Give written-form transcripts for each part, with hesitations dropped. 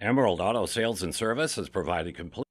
Emerald Auto Sales and Service has provided complete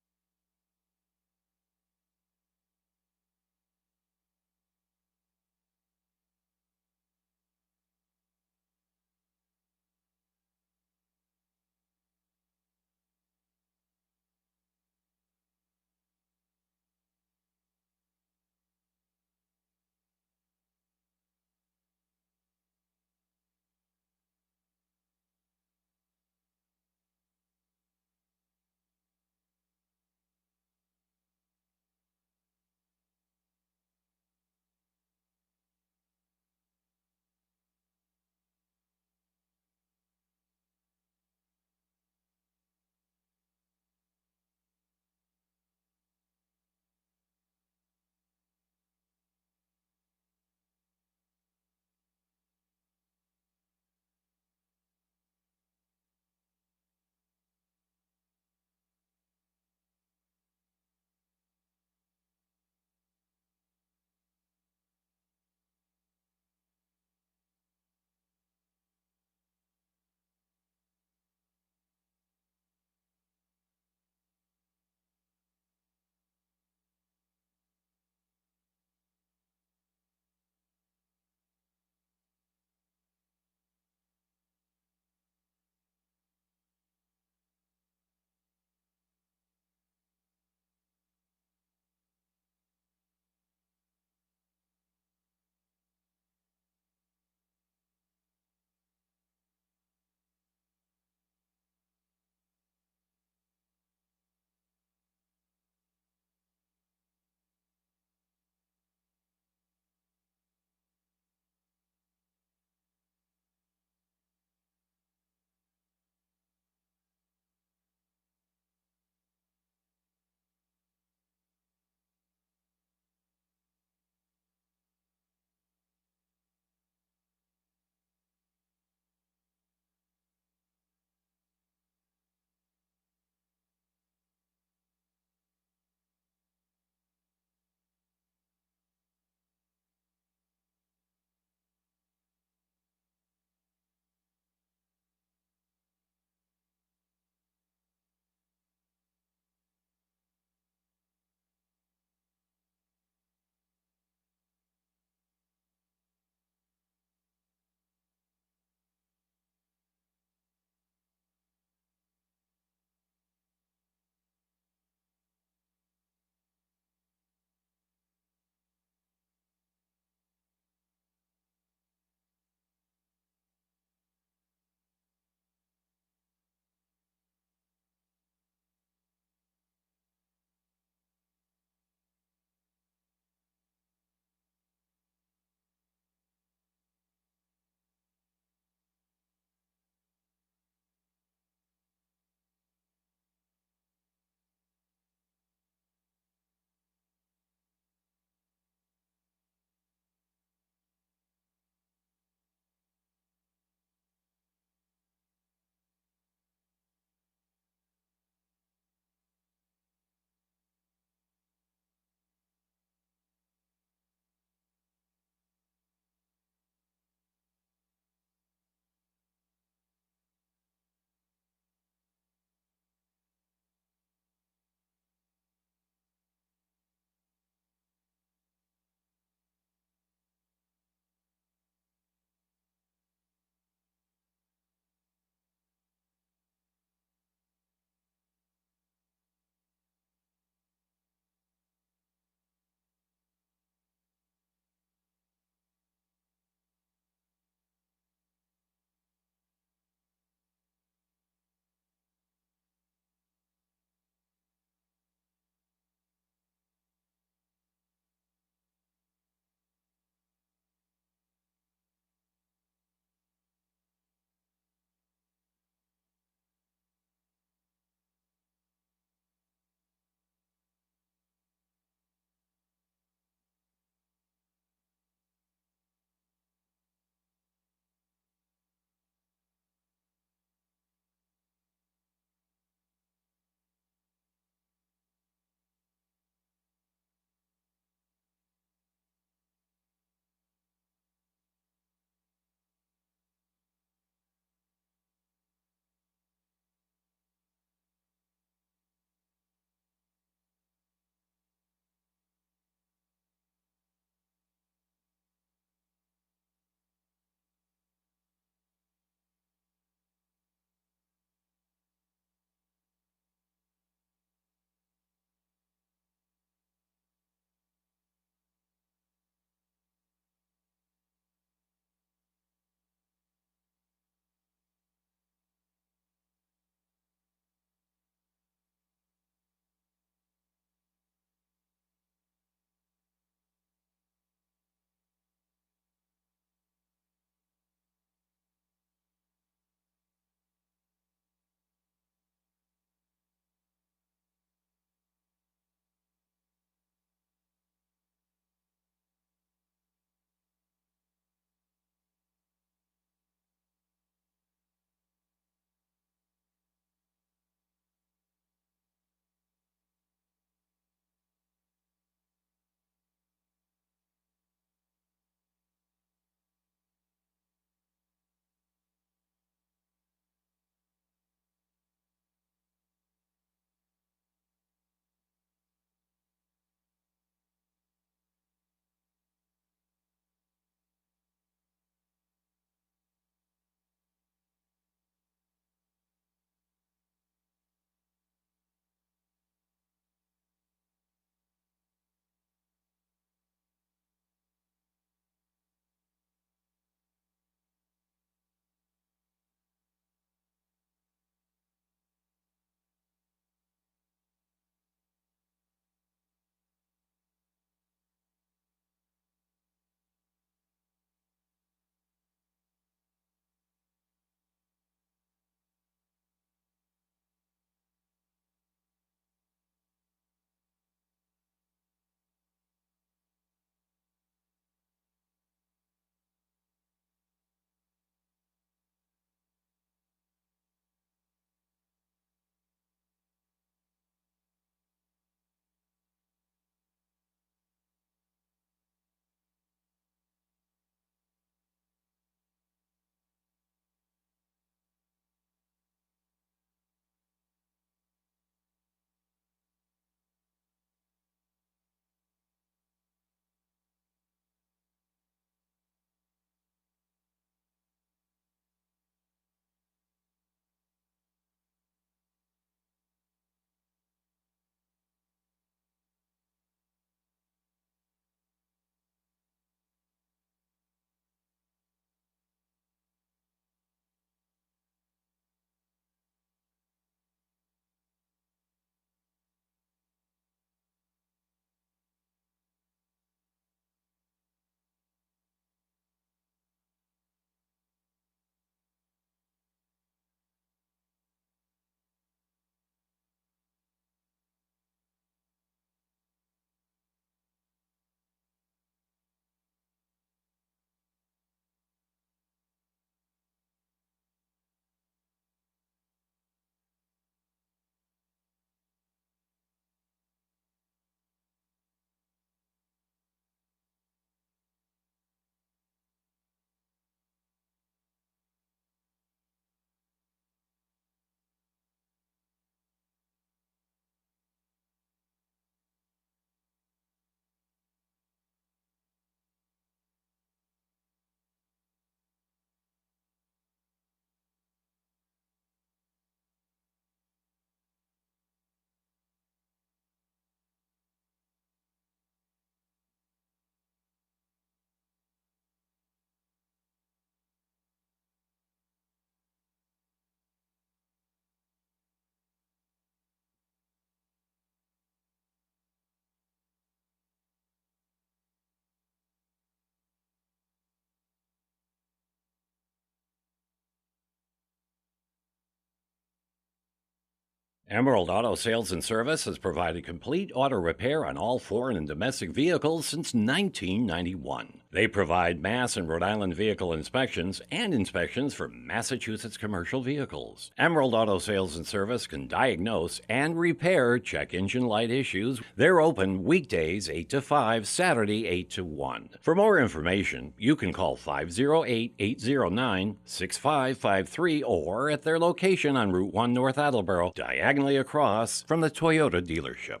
Emerald Auto Sales and Service has provided complete auto repair on all foreign and domestic vehicles since 1991. They provide Mass and Rhode Island vehicle inspections and inspections for Massachusetts commercial vehicles. Emerald Auto Sales and Service can diagnose and repair check engine light issues. They're open weekdays 8 to 5, Saturday 8 to 1. For more information, you can call 508-809-6553 or at their location on Route 1 North Attleboro, diagonally across from the Toyota dealership.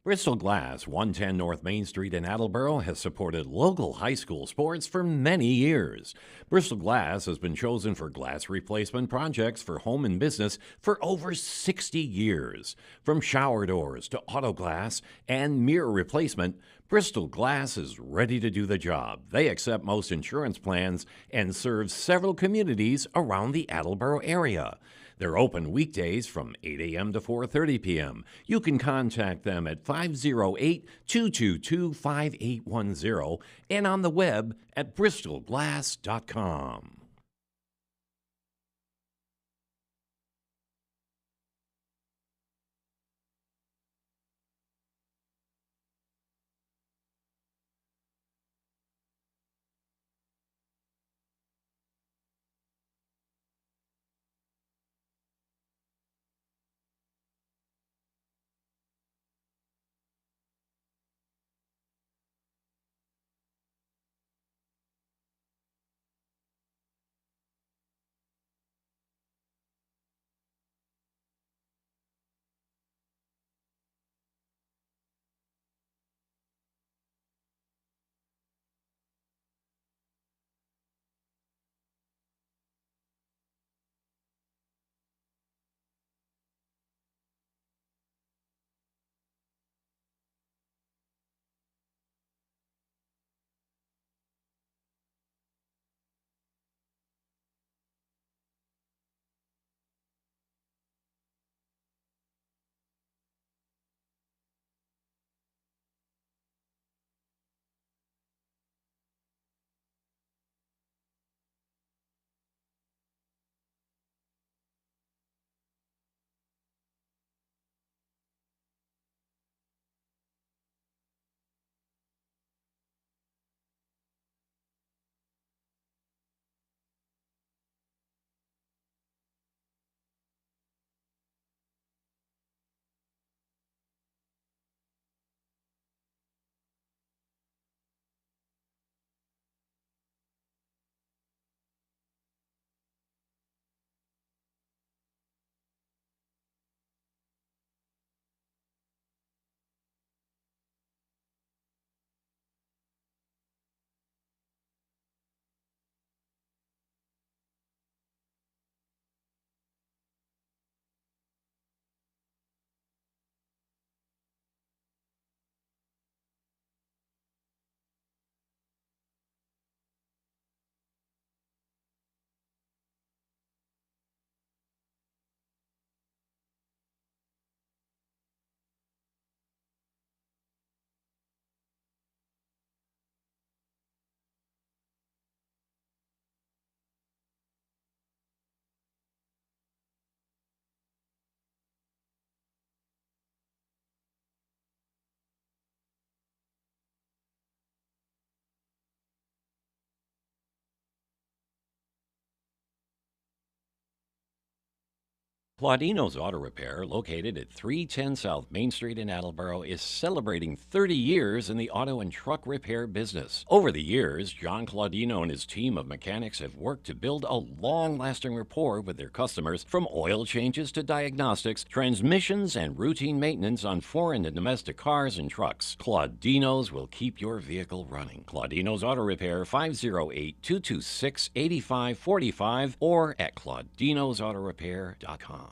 Bristol Glass, 110 North Main Street in Attleboro, has supported local high school sports for many years. Bristol Glass has been chosen for glass replacement projects for home and business for over 60 years. From shower doors to auto glass and mirror replacement, Bristol Glass is ready to do the job. They accept most insurance plans and serve several communities around the Attleboro area. They're open weekdays from 8 a.m. to 4:30 p.m. You can contact them at 508-222-5810 and on the web at bristolglass.com. Claudino's Auto Repair, located at 310 South Main Street in Attleboro, is celebrating 30 years in the auto and truck repair business. Over the years, John Claudino and his team of mechanics have worked to build a long-lasting rapport with their customers, from oil changes to diagnostics, transmissions, and routine maintenance on foreign and domestic cars and trucks. Claudino's will keep your vehicle running. Claudino's Auto Repair, 508-226-8545, or at claudinosautorepair.com.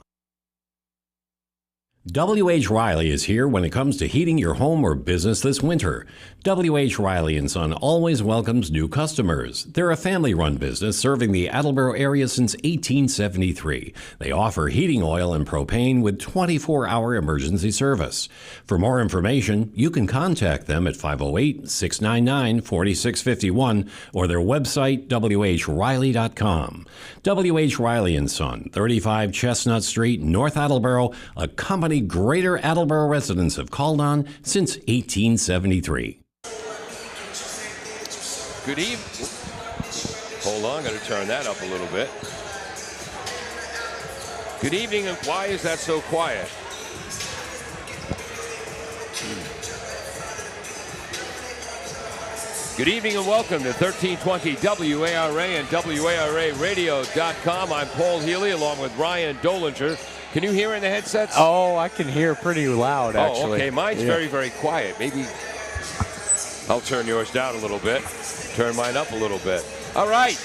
W.H. Riley is here when it comes to heating your home or business this winter. W.H. Riley & Son always welcomes new customers. They're a family-run business serving the Attleboro area since 1873. They offer heating oil and propane with 24-hour emergency service. For more information, you can contact them at 508-699-4651 or their website, whriley.com. W.H. Riley & Son, 35 Chestnut Street, North Attleboro, a company Greater Attleboro residents have called on since 1873. Good evening. Hold on, I'm going to turn that up a little bit. Good evening, and why is that so quiet? Good evening and welcome to 1320 WARA and WARAradio.com. I'm Paul Healy along with Ryan Dolinger. Can you hear in the headsets? Oh, I can hear pretty loud, actually. Oh, okay. Mine's very, very quiet. Maybe I'll turn yours down a little bit. Turn mine up a little bit. All right.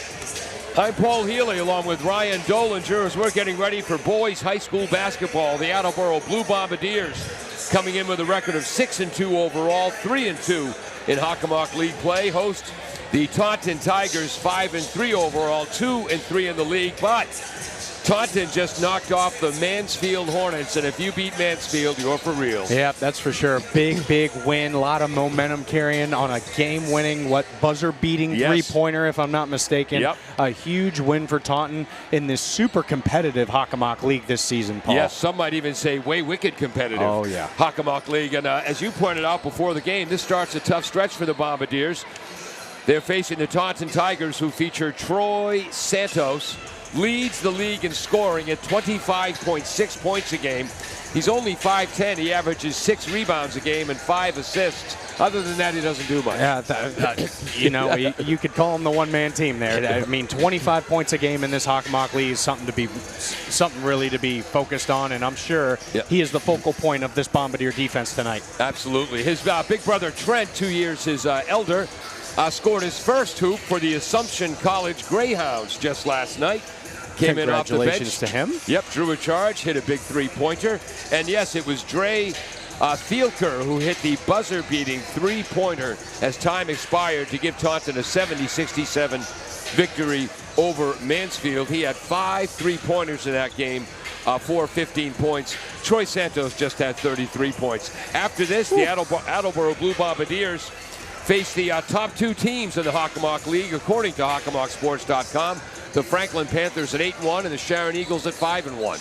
I'm Paul Healy along with Ryan Dolinger as we're getting ready for boys high school basketball. The Attleboro Blue Bombardiers coming in with a record of 6-2 overall, 3-2 in Hockomock League play. Host the Taunton Tigers, 5-3 overall, 2-3 in the league. But Taunton just knocked off the Mansfield Hornets, and if you beat Mansfield, you're for real. Yeah, that's for sure. Big win. A lot of momentum carrying on a game-winning, buzzer-beating three-pointer, if I'm not mistaken. Yep. A huge win for Taunton in this super competitive Hockomock League this season, Paul. Yes, some might even say way wicked competitive. Oh, yeah. Hockomock League. And as you pointed out before the game, this starts a tough stretch for the Bombardiers. They're facing the Taunton Tigers, who feature Troy Santos. Leads the league in scoring at 25.6 points a game. He's only 5'10". He averages 6 rebounds a game and 5 assists. Other than that, he doesn't do much. Yeah, you could call him the one-man team there. I mean, 25 points a game in this Hockomock League is something really to be focused on, and I'm sure he is the focal point of this Bombardier defense tonight. Absolutely. His big brother Trent, 2 years his elder, scored his first hoop for the Assumption College Greyhounds just last night. Came in off the bench. Congratulations to him. Yep, drew a charge, hit a big three-pointer. And yes, it was Dre Thielker who hit the buzzer-beating three-pointer as time expired to give Taunton a 70-67 victory over Mansfield. He had 5 three-pointers in that game for 15 points. Troy Santos just had 33 points. After this, the Attleboro Blue Bombardiers face the top 2 teams in the Hockomock League, according to HockomockSports.com. The Franklin Panthers at 8-1 and the Sharon Eagles at 5-1.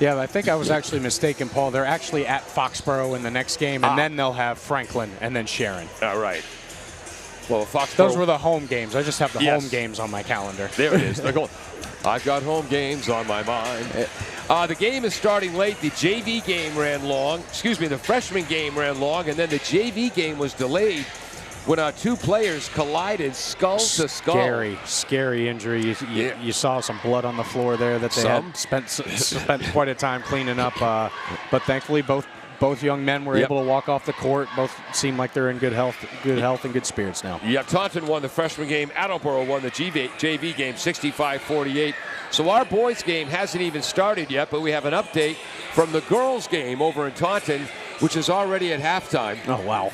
Yeah, I think I was actually mistaken, Paul. They're actually at Foxborough in the next game, and then they'll have Franklin and then Sharon. All right. Well, Foxborough. Those were the home games. I just have the home games on my calendar. There it is. They're going. I've got home games on my mind. The game is starting late. The JV game ran long. Excuse me, the freshman game ran long, and then the JV game was delayed when 2 players collided skull to skull. Scary injury. You saw some blood on the floor there that they had spent quite a time cleaning up. But thankfully, both young men were able to walk off the court. Both seem like they're in good health and good spirits now. Yeah, Taunton won the freshman game. Attleboro won the JV game 65-48. So our boys game hasn't even started yet, but we have an update from the girls game over in Taunton, which is already at halftime. Oh, wow.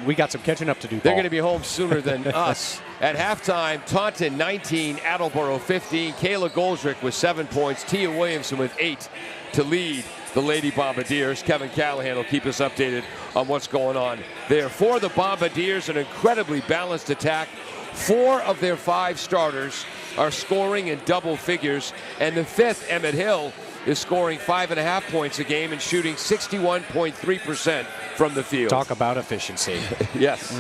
We got some catching up to do, Paul. They're going to be home sooner than us. At halftime, Taunton 19, Attleboro 15. Kayla Goldrick with 7 points. Tia Williamson with 8 to lead the Lady Bombardiers. Kevin Callahan will keep us updated on what's going on there. For the Bombardiers, an incredibly balanced attack. 4 of their 5 starters are scoring in double figures, and the 5th, Emmett Hill, is scoring 5.5 points a game and shooting 61.3% from the field. Talk about efficiency. Yes.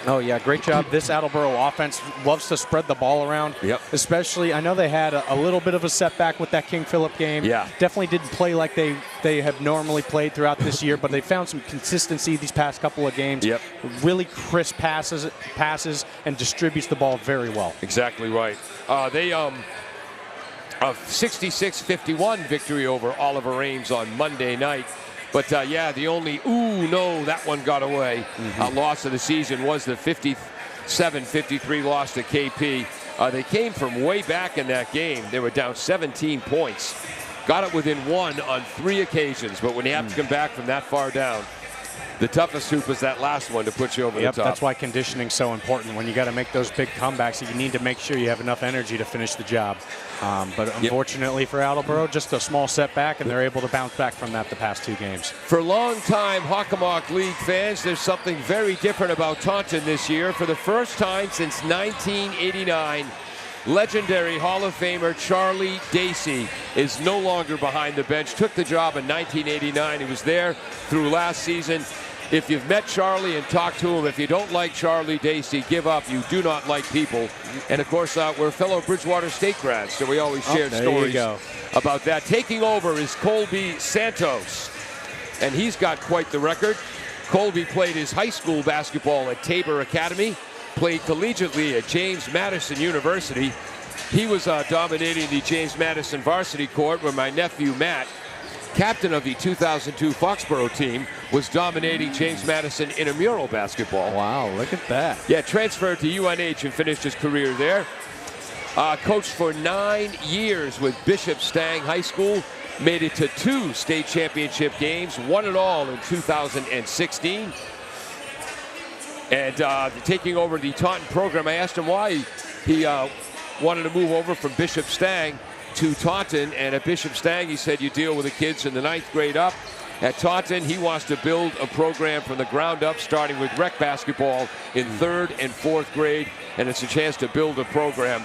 Oh, yeah, great job. This Attleboro offense loves to spread the ball around. Yep. Especially, I know they had a little bit of a setback with that King Philip game. Yeah. Definitely didn't play like they have normally played throughout this year, but they found some consistency these past couple of games. Yep. Really crisp passes, and distributes the ball very well. Exactly right. They a 66-51 victory over Oliver Ames on Monday night. But, yeah, the only, that one got away, loss of the season was the 57-53 loss to KP. They came from way back in that game. They were down 17 points. Got it within one on 3 occasions. But when you have to come back from that far down, the toughest hoop is that last one to put you over the top. That's why conditioning's so important. When you got to make those big comebacks, you need to make sure you have enough energy to finish the job. But unfortunately for Attleboro, just a small setback, and they're able to bounce back from that the past 2 games. For longtime Hockomock League fans, there's something very different about Taunton this year. For the first time since 1989, legendary Hall of Famer Charlie Dacey is no longer behind the bench. Took the job in 1989. He was there through last season. If you've met Charlie and talked to him, if you don't like Charlie Dacey, give up. You do not like people. And, of course, we're fellow Bridgewater State grads, so we always share stories about that. Taking over is Colby Santos, and he's got quite the record. Colby played his high school basketball at Tabor Academy, played collegiately at James Madison University. He was dominating the James Madison varsity court, where my nephew Matt, captain of the 2002 Foxborough team, was dominating James Madison intramural basketball. Wow, look at that. Yeah, transferred to UNH and finished his career there. Coached for 9 years with Bishop Stang High School. Made it to 2 state championship games, won it all in 2016. And taking over the Taunton program, I asked him why he wanted to move over from Bishop Stang to Taunton, and at Bishop Stang, he said you deal with the kids in the 9th grade up. At Taunton, he wants to build a program from the ground up, starting with rec basketball in 3rd and 4th grade, and it's a chance to build a program.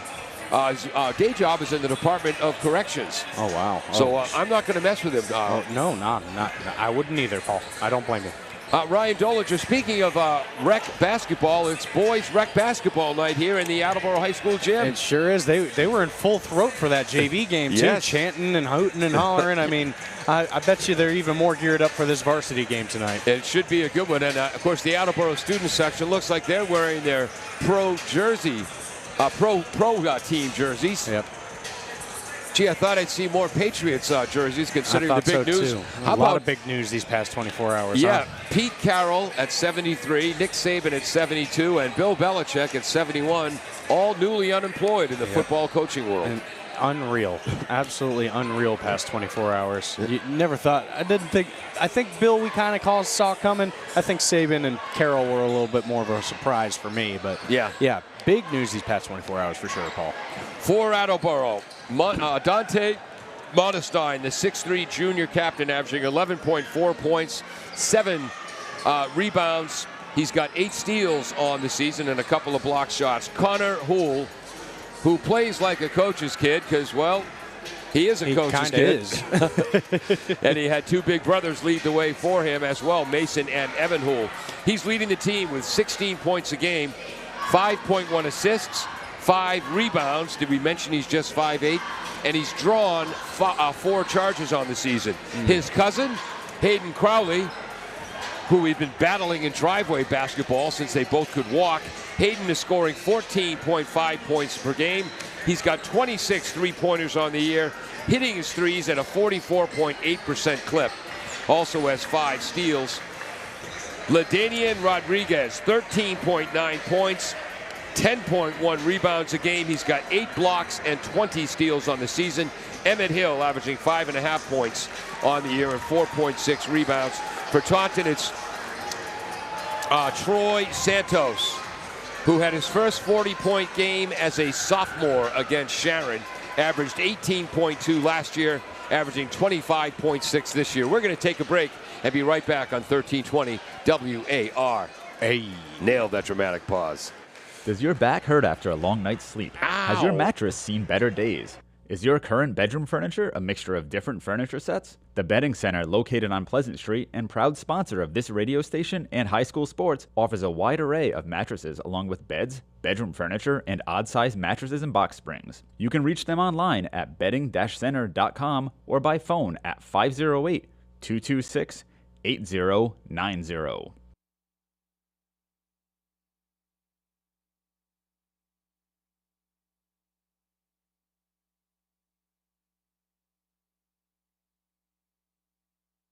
His day job is in the Department of Corrections. Oh, wow. So I'm not going to mess with him. No, not. I wouldn't either, Paul. I don't blame you. Ryan Doliger, speaking of rec basketball, it's boys rec basketball night here in the Attleboro High School gym. It sure is. They were in full throat for that JV game, too, yes. Chanting and hooting and hollering. I mean, I bet you they're even more geared up for this varsity game tonight. It should be a good one. And, of course, the Attleboro student section looks like they're wearing their pro jersey, pro team jerseys. Yep. Gee, I thought I'd see more Patriots jerseys, considering the big news. Too. How a about lot of big news these past 24 hours. Yeah, huh? Pete Carroll at 73, Nick Saban at 72, and Bill Belichick at 71, all newly unemployed in the football coaching world. And unreal, absolutely unreal past 24 hours. You never thought. I think Bill we kind of saw coming. I think Saban and Carroll were a little bit more of a surprise for me, but yeah, big news these past 24 hours for sure, Paul. For Attleboro, Dante Modestine, the 6'3 junior captain, averaging 11.4 points, 7 rebounds. He's got 8 steals on the season and a couple of block shots. Connor Houle, who plays like a coach's kid because, well, he is a coach's kid. Is. And he had 2 big brothers lead the way for him as well, Mason and Evan Houle. He's leading the team with 16 points a game, 5.1 assists, 5 rebounds. Did we mention he's just 5'8"? And he's drawn 4 charges on the season. His cousin, Hayden Crowley, who we've been battling in driveway basketball since they both could walk. Hayden is scoring 14.5 points per game. He's got 26 three-pointers on the year, hitting his threes at a 44.8% clip. Also has 5 steals. LaDanian Rodriguez, 13.9 points, 10.1 rebounds a game. He's got 8 blocks and 20 steals on the season. Emmett Hill averaging 5.5 points on the year and 4.6 rebounds. For Taunton, it's Troy Santos, who had his first 40-point game as a sophomore against Sharon. Averaged 18.2 last year, averaging 25.6 this year. We're going to take a break and be right back on 1320 WAR. Hey. Nailed that dramatic pause. Does your back hurt after a long night's sleep? Ow. Has your mattress seen better days? Is your current bedroom furniture a mixture of different furniture sets? The Bedding Center, located on Pleasant Street and proud sponsor of this radio station and high school sports, offers a wide array of mattresses along with beds, bedroom furniture, and odd-sized mattresses and box springs. You can reach them online at bedding-center.com or by phone at 508-226-8090.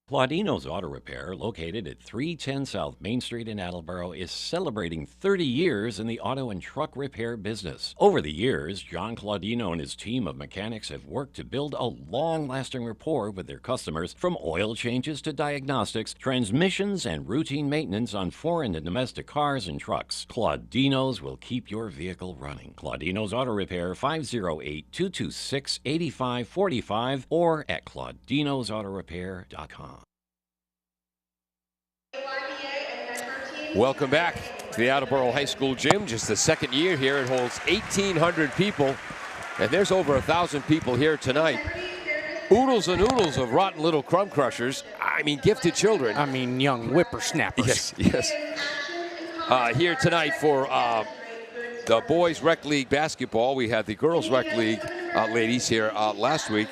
Claudino's Auto Repair, located at 310 South Main Street in Attleboro, is celebrating 30 years in the auto and truck repair business. Over the years, John Claudino and his team of mechanics have worked to build a long-lasting rapport with their customers, from oil changes to diagnostics, transmissions, and routine maintenance on foreign and domestic cars and trucks. Claudino's will keep your vehicle running. Claudino's Auto Repair, 508-226-8545 or at claudinosautorepair.com. Welcome back to the Attleboro High School gym. Just the second year here. It holds 1,800 people, and there's over 1,000 people here tonight. Oodles and oodles of rotten little crumb crushers. I mean, gifted children. I mean, young whippersnappers. Yes. Here tonight for the boys rec league basketball. We had the girls rec league ladies here last week.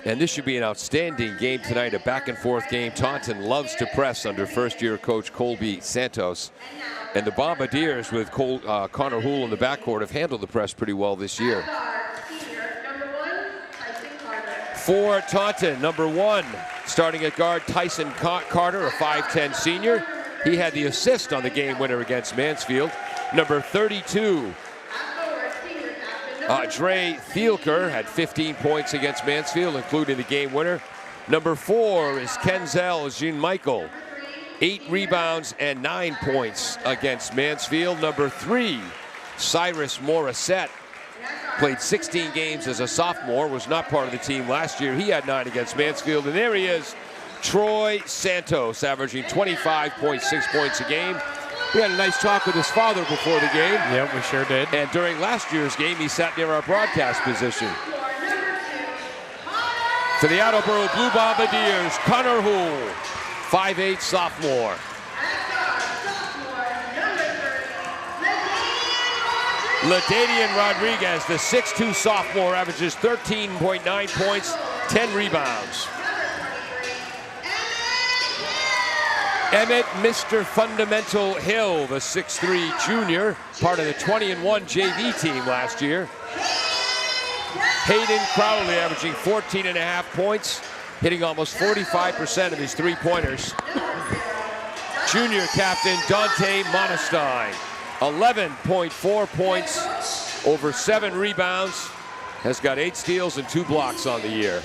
And this should be an outstanding game tonight, a back-and-forth game. Taunton loves to press under first-year coach Colby Santos. And the Bombardiers with Connor Houle in the backcourt have handled the press pretty well this year. For Taunton, number 1, starting at guard, Tyson Carter, a 5'10 senior. He had the assist on the game winner against Mansfield. Number 32, Dre Thielker had 15 points against Mansfield, including the game winner. Number 4 is Kenzel Jean-Michael, 8 rebounds and 9 points against Mansfield. Number 3, Cyrus Morissette, played 16 games as a sophomore, was not part of the team last year. He had 9 against Mansfield. And there he is, Troy Santos, averaging 25.6 points a game. We had a nice talk with his father before the game. Yep, we sure did. And during last year's game, he sat near our broadcast position. For the Attleboro Blue Bombardiers, Connor Houle, 5'8 sophomore. LaDadian Rodriguez, the 6'2 sophomore, averages 13.9 points, 10 rebounds. Emmett Mr. Fundamental Hill, the 6'3 junior, part of the 20-1 JV team last year. Hayden Crowley averaging 14.5 points, hitting almost 45% of his three-pointers. Junior captain Dante Monestein, 11.4 points, over 7 rebounds, has got 8 steals and 2 blocks on the year.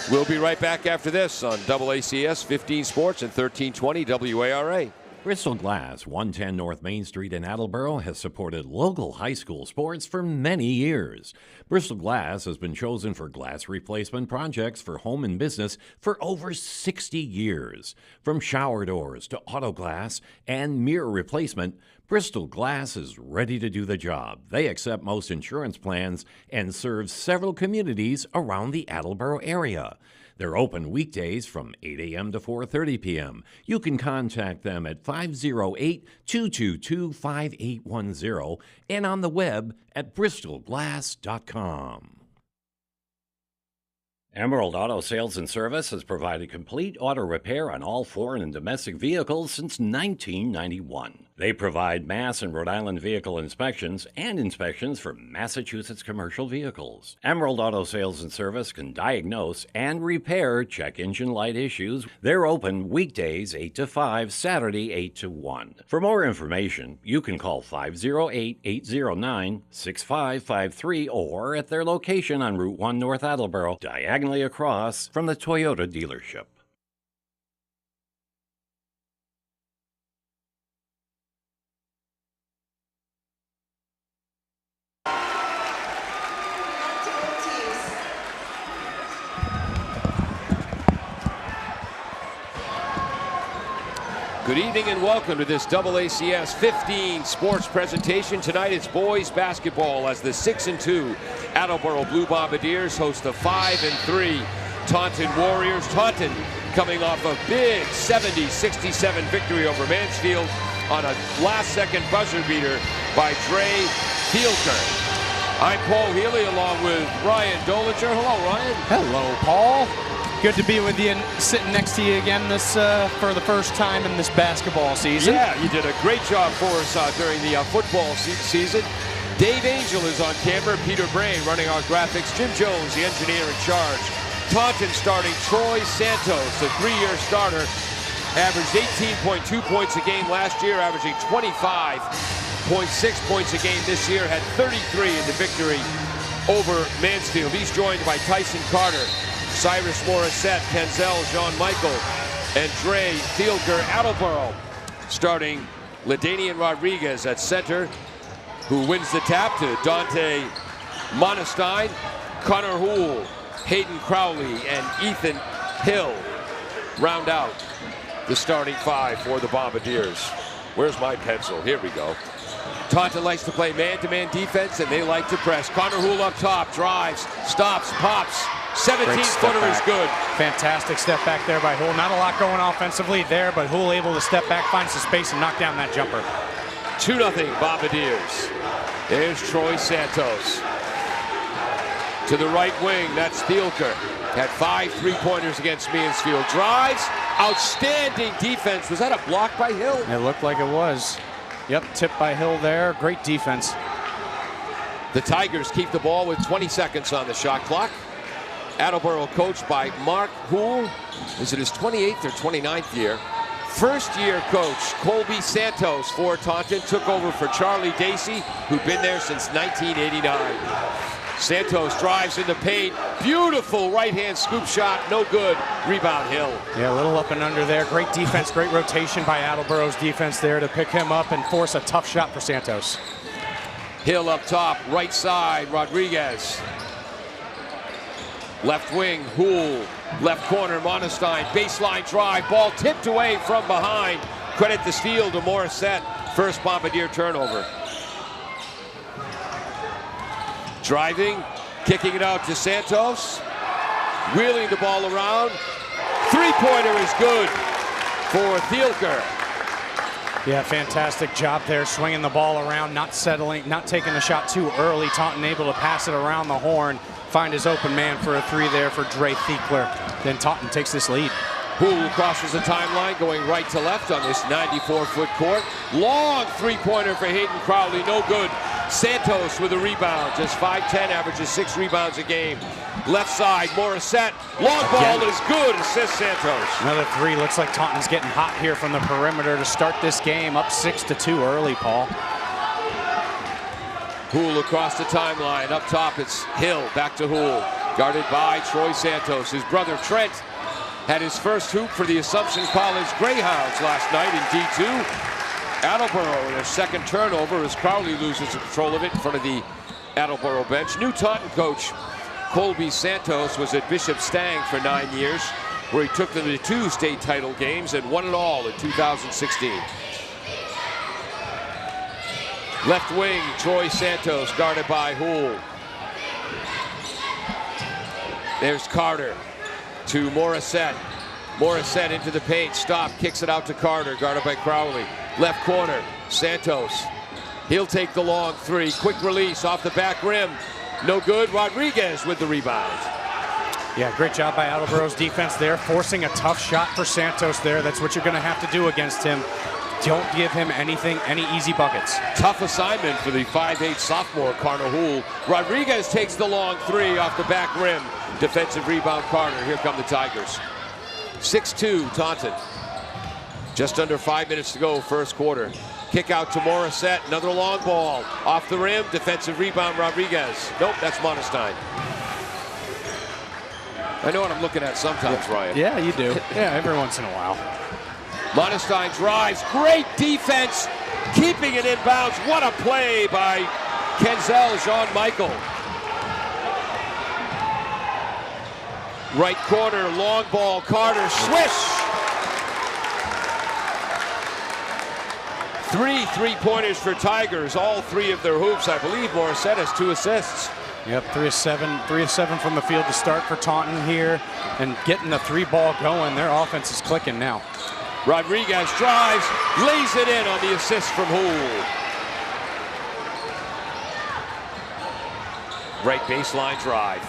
We'll be right back after this on AACS 15 Sports and 1320 WARA. Bristol Glass, 110 North Main Street in Attleboro, has supported local high school sports for many years. Bristol Glass has been chosen for glass replacement projects for home and business for over 60 years. From shower doors to auto glass and mirror replacement, Bristol Glass is ready to do the job. They accept most insurance plans and serve several communities around the Attleboro area. They're open weekdays from 8 a.m. to 4:30 p.m. You can contact them at 508-222-5810 and on the web at bristolglass.com. Emerald Auto Sales and Service has provided complete auto repair on all foreign and domestic vehicles since 1991. They provide Mass and Rhode Island vehicle inspections and inspections for Massachusetts commercial vehicles. Emerald Auto Sales and Service can diagnose and repair check engine light issues. They're open weekdays 8 to 5, Saturday 8 to 1. For more information, you can call 508-809-6553 or at their location on Route 1 North Attleboro, diagonally across from the Toyota dealership. Good evening and welcome to this AACS 15 sports presentation. Tonight it's boys basketball as the 6-2 Attleboro Blue Bombardiers host the 5-3 Taunton Warriors. Taunton coming off a big 70-67 victory over Mansfield on a last-second buzzer beater by Dre Fielker. I'm Paul Healy along with Ryan Dolinger. Hello, Ryan. Hello, Paul. Good to be with you and sitting next to you again this for the first time in this basketball season. Yeah, you did a great job for us during the football season. Dave Angel is on camera. Peter Brain running our graphics. Jim Jones, the engineer in charge. Taunton starting Troy Santos, the 3-year starter. Averaged 18.2 points a game last year, averaging 25.6 points a game this year. Had 33 in the victory over Mansfield. He's joined by Tyson Carter, Cyrus Morissette, Kenzel, Jean Michael, and Dre Fielker. Attleboro starting LaDainian Rodriguez at center, who wins the tap to Dante Monestein, Connor Houle, Hayden Crowley, and Ethan Hill round out the starting 5 for the Bombardiers. Where's my pencil? Here we go. Taunton likes to play man-to-man defense, and they like to press. Connor Houle up top, drives, stops, pops. 17-footer is good. Fantastic step back there by Houle. Not a lot going offensively there, but Houle able to step back, find some space, and knock down that jumper. 2-0 Bombardiers. There's Troy Santos. To the right wing, that's Fielker. Had 5 3-pointers against Mansfield. Drives, outstanding defense. Was that a block by Hill? It looked like it was. Yep, tipped by Hill there. Great defense. The Tigers keep the ball with 20 seconds on the shot clock. Attleboro coached by Mark Houle. Is it his 28th or 29th year? First-year coach Colby Santos for Taunton took over for Charlie Dacey, who'd been there since 1989. Santos drives in the paint. Beautiful right-hand scoop shot. No good. Rebound Hill. Yeah, a little up and under there. Great defense, great rotation by Attleboro's defense there to pick him up and force a tough shot for Santos. Hill up top, right side, Rodriguez. Left wing, Houle. Left corner, Monestein. Baseline drive, ball tipped away from behind. Credit the steal to Morissette. First Bombardier turnover. Driving, kicking it out to Santos. Wheeling the ball around. 3-pointer is good for Fielker. Yeah, fantastic job there, swinging the ball around, not settling, not taking the shot too early. Taunton able to pass it around the horn, find his open man for a 3 there for Dre Fielker. Then Taunton takes this lead. Houle crosses the timeline, going right to left on this 94-foot court. Long 3-pointer for Hayden Crowley, no good. Santos with a rebound, just 5'10", averages 6 rebounds a game. Left side, Morissette, long ball is good, assist Santos. Another 3, looks like Taunton's getting hot here from the perimeter to start this game, up 6-2 early, Paul. Houle across the timeline, up top it's Hill, back to Houle, guarded by Troy Santos. His brother Trent had his first hoop for the Assumption College Greyhounds last night in D2. Attleboro in a second turnover as Crowley loses control of it in front of the Attleboro bench. New Taunton coach Colby Santos was at Bishop Stang for 9 years, where he took them to 2 state title games and won it all in 2016. Left wing, Troy Santos, guarded by Houle. There's Carter to Morissette. Morissette into the paint, stop, kicks it out to Carter, guarded by Crowley. Left corner, Santos. He'll take the long 3, quick release off the back rim. No good, Rodriguez with the rebound. Yeah, great job by Attleboro's defense there, forcing a tough shot for Santos there. That's what you're gonna have to do against him. Don't give him anything, any easy buckets. Tough assignment for the 5'8" sophomore, Connor Houle. Rodriguez takes the long 3 off the back rim. Defensive rebound, Carter. Here come the Tigers. 6-2, Taunton. Just under 5 minutes to go, first quarter. Kick out to Morissette, another long ball. Off the rim, defensive rebound, Rodriguez. Nope, that's Monestein. I know what I'm looking at sometimes, Ryan. Yeah, you do. Yeah, every once in a while. Monestein drives, great defense, keeping it inbounds. What a play by Kenzel, Jean Michael. Right corner, long ball, Carter, swish! 3 3-pointers for Tigers, all 3 of their hoops. I believe Morissette has 2 assists. Yep, 3 of 7 from the field to start for Taunton here, and getting the 3-ball going. Their offense is clicking now. Rodriguez drives, lays it in on the assist from Houle. Right baseline drive.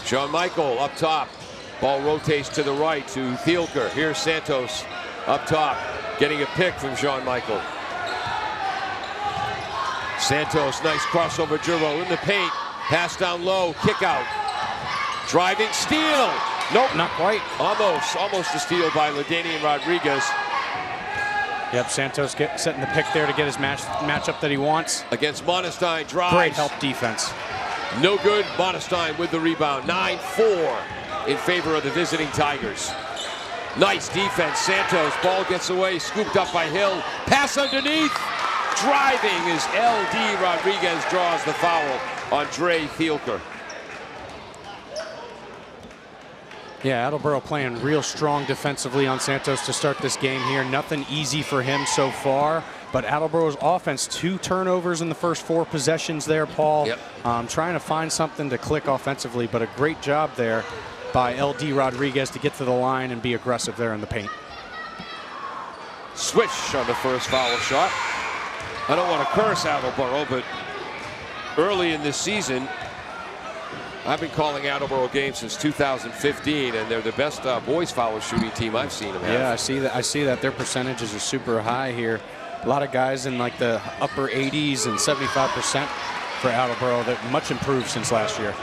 John Michael up top. Ball rotates to the right to Thielker. Here's Santos up top, getting a pick from John Michael. Santos, nice crossover dribble in the paint. Pass down low, kick out. Driving, steal. Nope, Not quite. Almost a steal by LaDainian Rodriguez. Yep, Santos setting the pick there to get his matchup that he wants. Against Monestein, drives. Great help defense. No good. Monestein with the rebound. 9-4 in favor of the visiting Tigers. Nice defense. Santos, ball gets away, scooped up by Hill. Pass underneath. Driving as L.D. Rodriguez draws the foul on Dre Thielker. Yeah, Attleboro playing real strong defensively on Santos to start this game here. Nothing easy for him so far. But Attleboro's offense, 2 turnovers in the first 4 possessions there, Paul. Yep. Trying to find something to click offensively, but a great job there by L.D. Rodriguez to get to the line and be aggressive there in the paint. Switch on the first foul shot. I don't want to curse Attleboro, but early in this season, I've been calling Attleboro games since 2015, and they're the best boys foul shooting team I've seen them have. Yeah, I see that. Their percentages are super high here. A lot of guys in like the upper 80s and 75% for Attleboro. They're much improved since last year.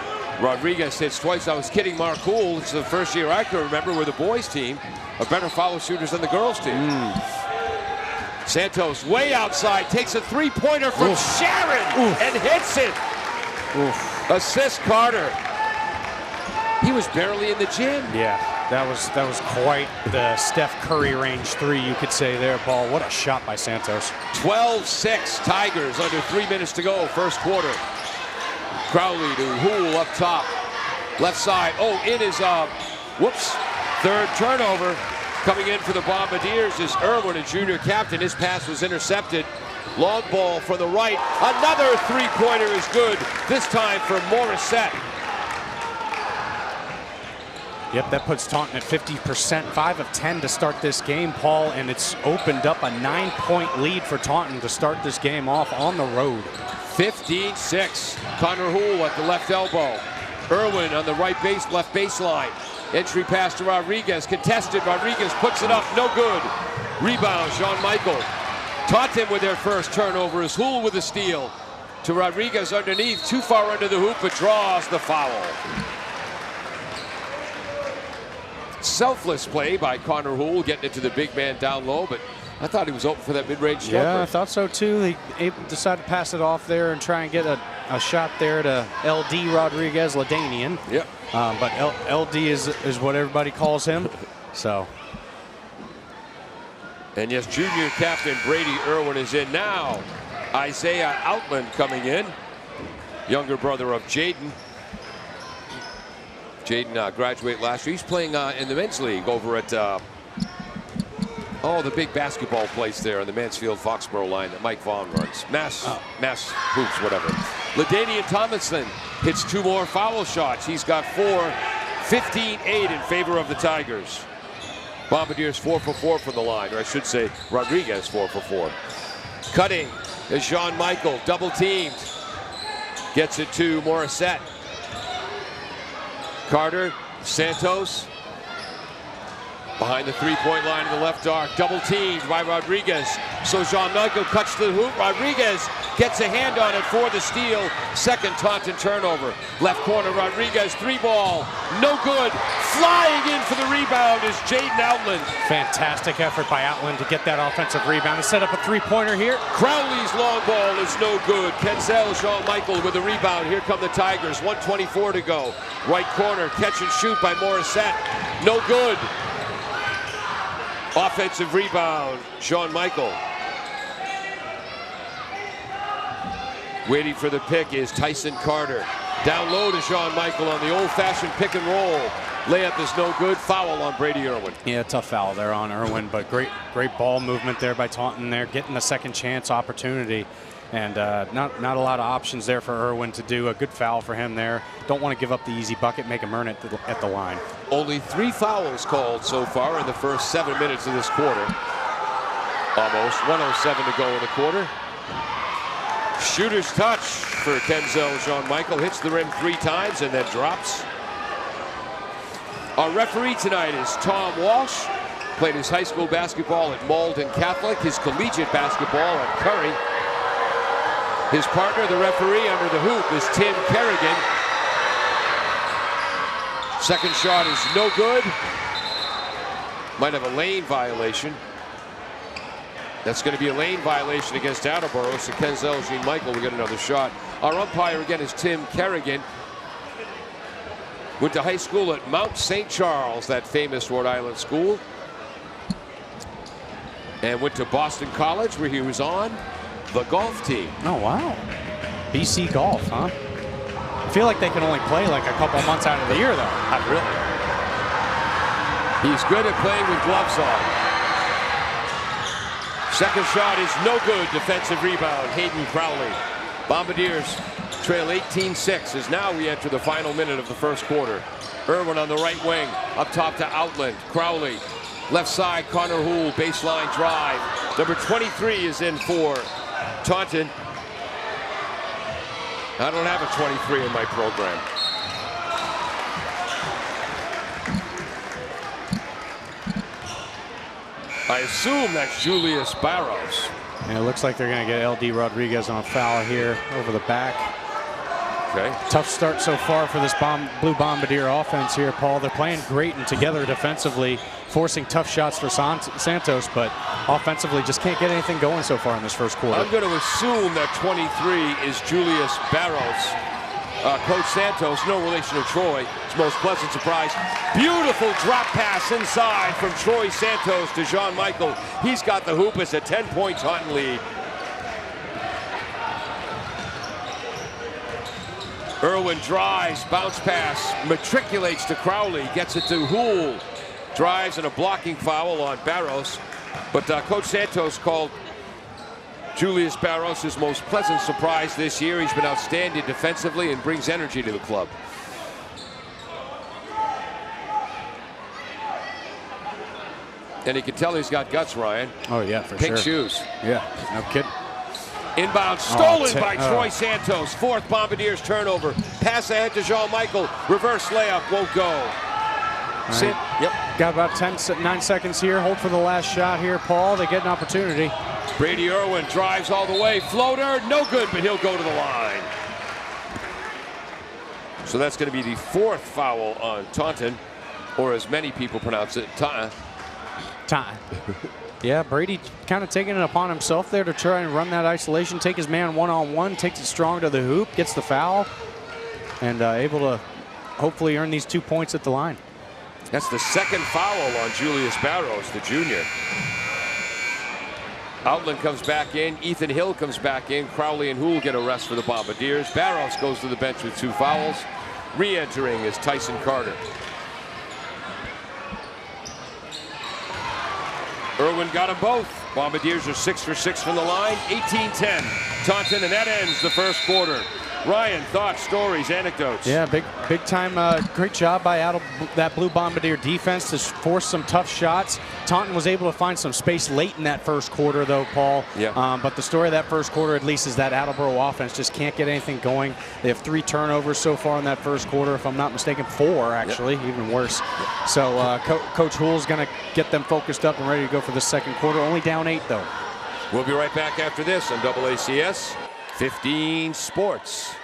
Rodriguez hits twice. I was kidding Mark Houle. It's the first year I can remember where the boys team are better foul shooters than the girls team. Santos way outside, takes a 3-pointer from Sharon and hits it. Assist Carter. He was barely in the gym. Yeah, that was quite the Steph Curry range 3, you could say there, Paul. What a shot by Santos. 12-6 Tigers under 3 minutes to go, first quarter. Crowley to Houle up top. Left side. Oh, in is third turnover. Coming in for the Bombardiers is Irwin, a junior captain. His pass was intercepted. Long ball from the right. Another 3-pointer is good, this time for Morissette. Yep, that puts Taunton at 50%, 5 of 10 to start this game, Paul, and it's opened up a 9-point lead for Taunton to start this game off on the road. 15-6. Connor Houle at the left elbow. Irwin on the left baseline. Entry pass to Rodriguez, contested. Rodriguez puts it up, no good. Rebound, Jean Michael. Taunton with their first turnover is Houle with a steal. To Rodriguez underneath, too far under the hoop, but draws the foul. Selfless play by Connor Houle, getting it to the big man down low, but I thought he was open for that mid-range jumper. Yeah, I thought so too. He decided to pass it off there and try and get a shot there to L.D. Rodriguez, LaDainian. Yep. But L.D. is what everybody calls him. So. And yes, junior captain Brady Irwin is in now. Isaiah Outland coming in. Younger brother of Jaden. Jaden graduated last year. He's playing in the men's league over at the big basketball place there on the Mansfield-Foxborough line that Mike Vaughn runs. Mass Hoops, whatever. LaDainian Tomlinson hits 2 more foul shots. He's got 4, 15-8 in favor of the Tigers. Bombardiers 4 for 4 from the line, or I should say Rodriguez 4 for 4. Cutting is Jean Michael, double teamed. Gets it to Morissette. Carter, Santos. Behind the 3-point line in the left arc, double teamed by Rodriguez. So Jean Michael cuts to the hoop. Rodriguez gets a hand on it for the steal. Second Taunton turnover. Left corner, Rodriguez, 3-ball. No good. Flying in for the rebound is Jaden Outland. Fantastic effort by Outland to get that offensive rebound and set up a 3-pointer here. Crowley's long ball is no good. Kenzel, Jean Michael with a rebound. Here come the Tigers. 1:24 to go. Right corner, catch and shoot by Morissette. No good. Offensive rebound, Jean Michael. Waiting for the pick is Tyson Carter. Down low to Jean Michael on the old-fashioned pick and roll. Layup is no good. Foul on Brady Irwin. Yeah, tough foul there on Irwin, but great ball movement there by Taunton there, getting a second chance opportunity. And not a lot of options there for Irwin to do. A good foul for him there. Don't want to give up the easy bucket, make him earn it at the line. Only 3 fouls called so far in the first 7 minutes of this quarter. Almost 1:07 to go in the quarter. Shooter's touch for Kenzel Jean-Michael. Hits the rim 3 times and then drops. Our referee tonight is Tom Walsh. Played his high school basketball at Malden Catholic, his collegiate basketball at Curry. His partner, the referee under the hoop, is Tim Kerrigan. Second shot is no good. Might have a lane violation. That's going to be a lane violation against Attleboro. So Kenzel Jean-Michael will get another shot. Our umpire again is Tim Kerrigan. Went to high school at Mount St. Charles, that famous Rhode Island school. And went to Boston College, where he was on the golf team. Oh, wow. BC Golf, huh? I feel like they can only play like a couple months out of the year, though. Not really. He's good at playing with gloves on. Second shot is no good. Defensive rebound, Hayden Crowley. Bombardiers trail 18-6 as now we enter the final minute of the first quarter. Irwin on the right wing, up top to Outland. Crowley, left side, Connor Houle, baseline drive. Number 23 is in for Taunton. I don't have a 23 in my program. I assume that's Julius Barros. And it looks like they're going to get LD Rodriguez on a foul here over the back. Okay. Tough start so far for this Blue Bombardier offense here, Paul. They're playing great and together defensively, forcing tough shots for Santos, but offensively just can't get anything going so far in this first quarter. I'm going to assume that 23 is Julius Barros. Coach Santos, no relation to Troy. His most pleasant surprise. Beautiful drop pass inside from Troy Santos to Jean-Michael. He's got the hoop. It's a 10-point Taunton lead. Irwin drives, bounce pass, matriculates to Crowley, gets it to Houle. Drives and a blocking foul on Barros. But Coach Santos called Julius Barros his most pleasant surprise this year. He's been outstanding defensively and brings energy to the club. And you can tell he's got guts, Ryan. Oh, yeah, for Pink sure. shoes. Yeah, no kidding. Inbound stolen by Troy Santos. Fourth Bombardiers turnover. Pass ahead to Jean-Michael. Reverse layup won't go. Sit. Right. Yep. Got about 9 seconds here. Hold for the last shot here, Paul. They get an opportunity. Brady Irwin drives all the way. Floater, no good, but he'll go to the line. So that's going to be the 4th foul on Taunton, or as many people pronounce it, Taunton. Yeah, Brady kind of taking it upon himself there to try and run that isolation, take his man one-on-one, takes it strong to the hoop, gets the foul, and able to hopefully earn these 2 points at the line. That's the 2nd foul on Julius Barros, the junior. Outland comes back in. Ethan Hill comes back in. Crowley and Houle get a rest for the Bombardiers. Barros goes to the bench with 2 fouls. Re-entering is Tyson Carter. Irwin got them both. Bombardiers are 6 for 6 from the line. 18-10. Taunton, and that ends the first quarter. Ryan, thoughts, stories, anecdotes? Yeah, big time. Great job by that Blue Bombardier defense to force some tough shots. Taunton was able to find some space late in that first quarter, though, Paul. Yeah. But the story of that first quarter, at least, is that Attleboro offense just can't get anything going. They have 3 turnovers so far in that first quarter, if I'm not mistaken. 4, actually, even worse. Yep. So Coach Houle's going to get them focused up and ready to go for the second quarter. Only down 8, though. We'll be right back after this on AACS 15 Sports.